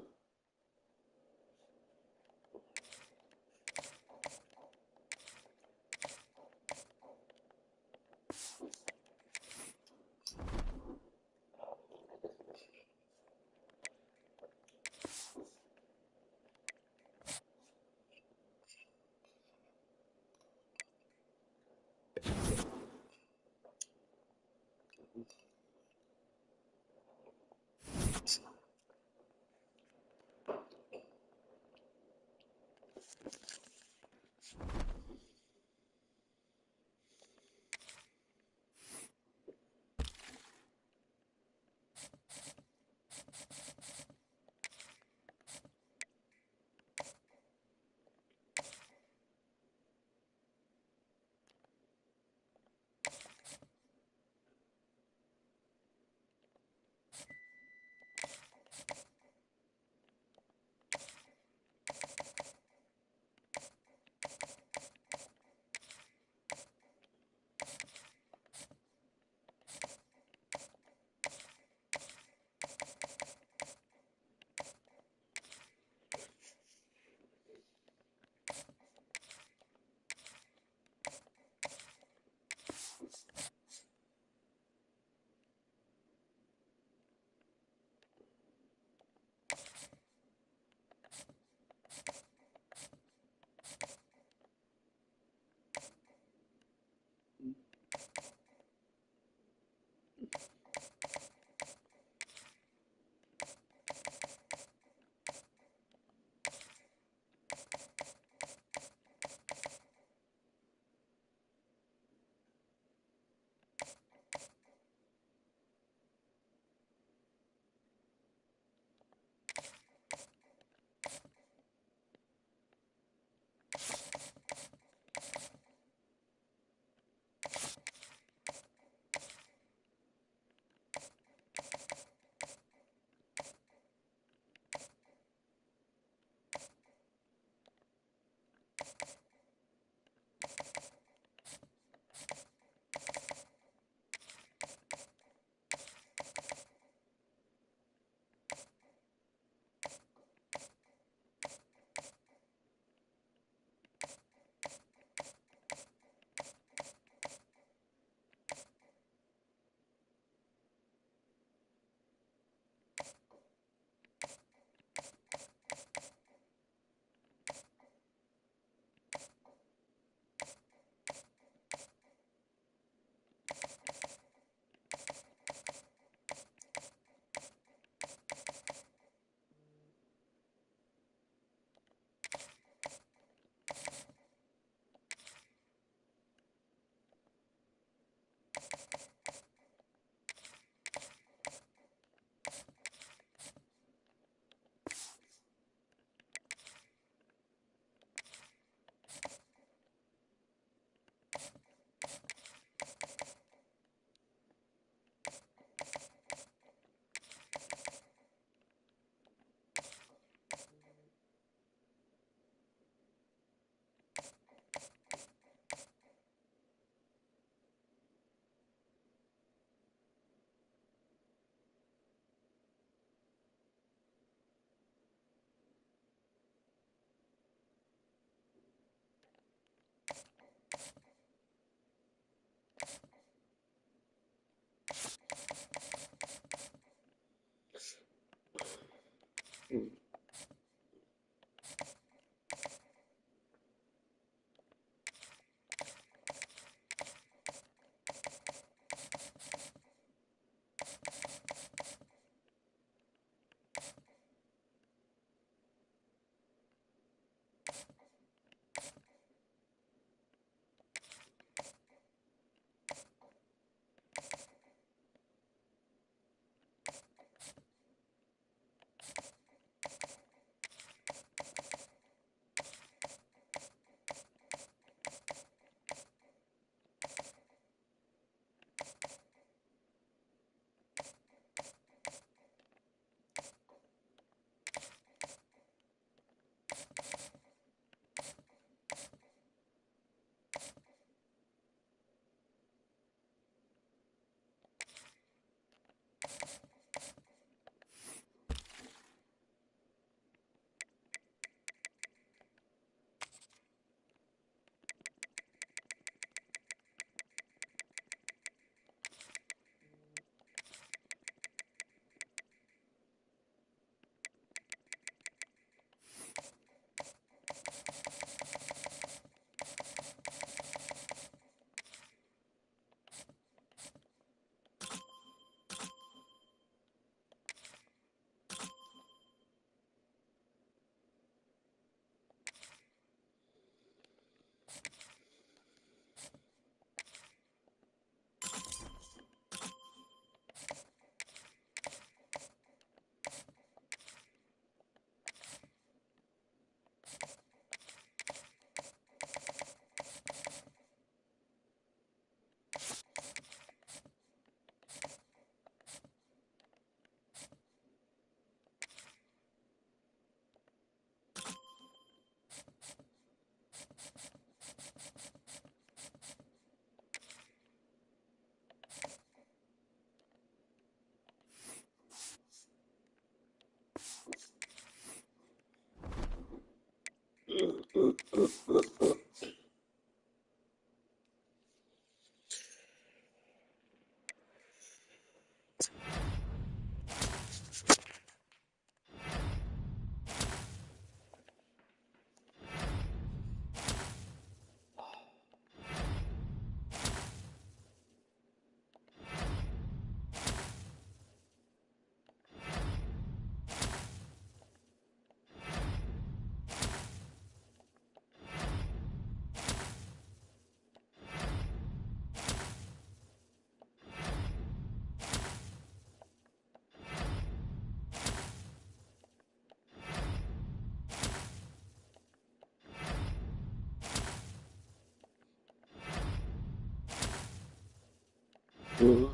Mhm.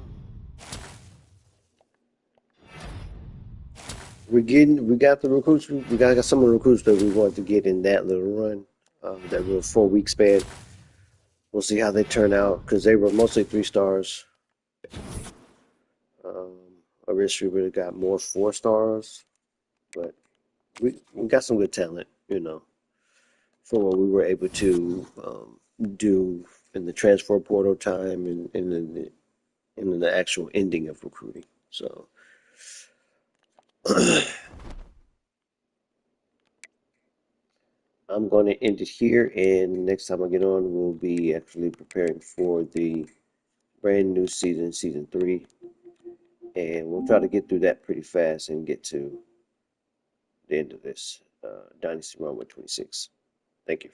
We got the recruits. We got some of the recruits that we wanted to get in that little run, that little 4 week span. We'll see how they turn out because they were mostly 3 stars. Um, Originally, we would have got more 4 stars, but we got some good talent, for what we were able to do in the transfer portal time and in the actual ending of recruiting. So I'm going to end it here, and next time I get on, we'll be actually preparing for the brand new season, season 3, and we'll try to get through that pretty fast and get to the end of this Dynasty Run with 26. Thank you.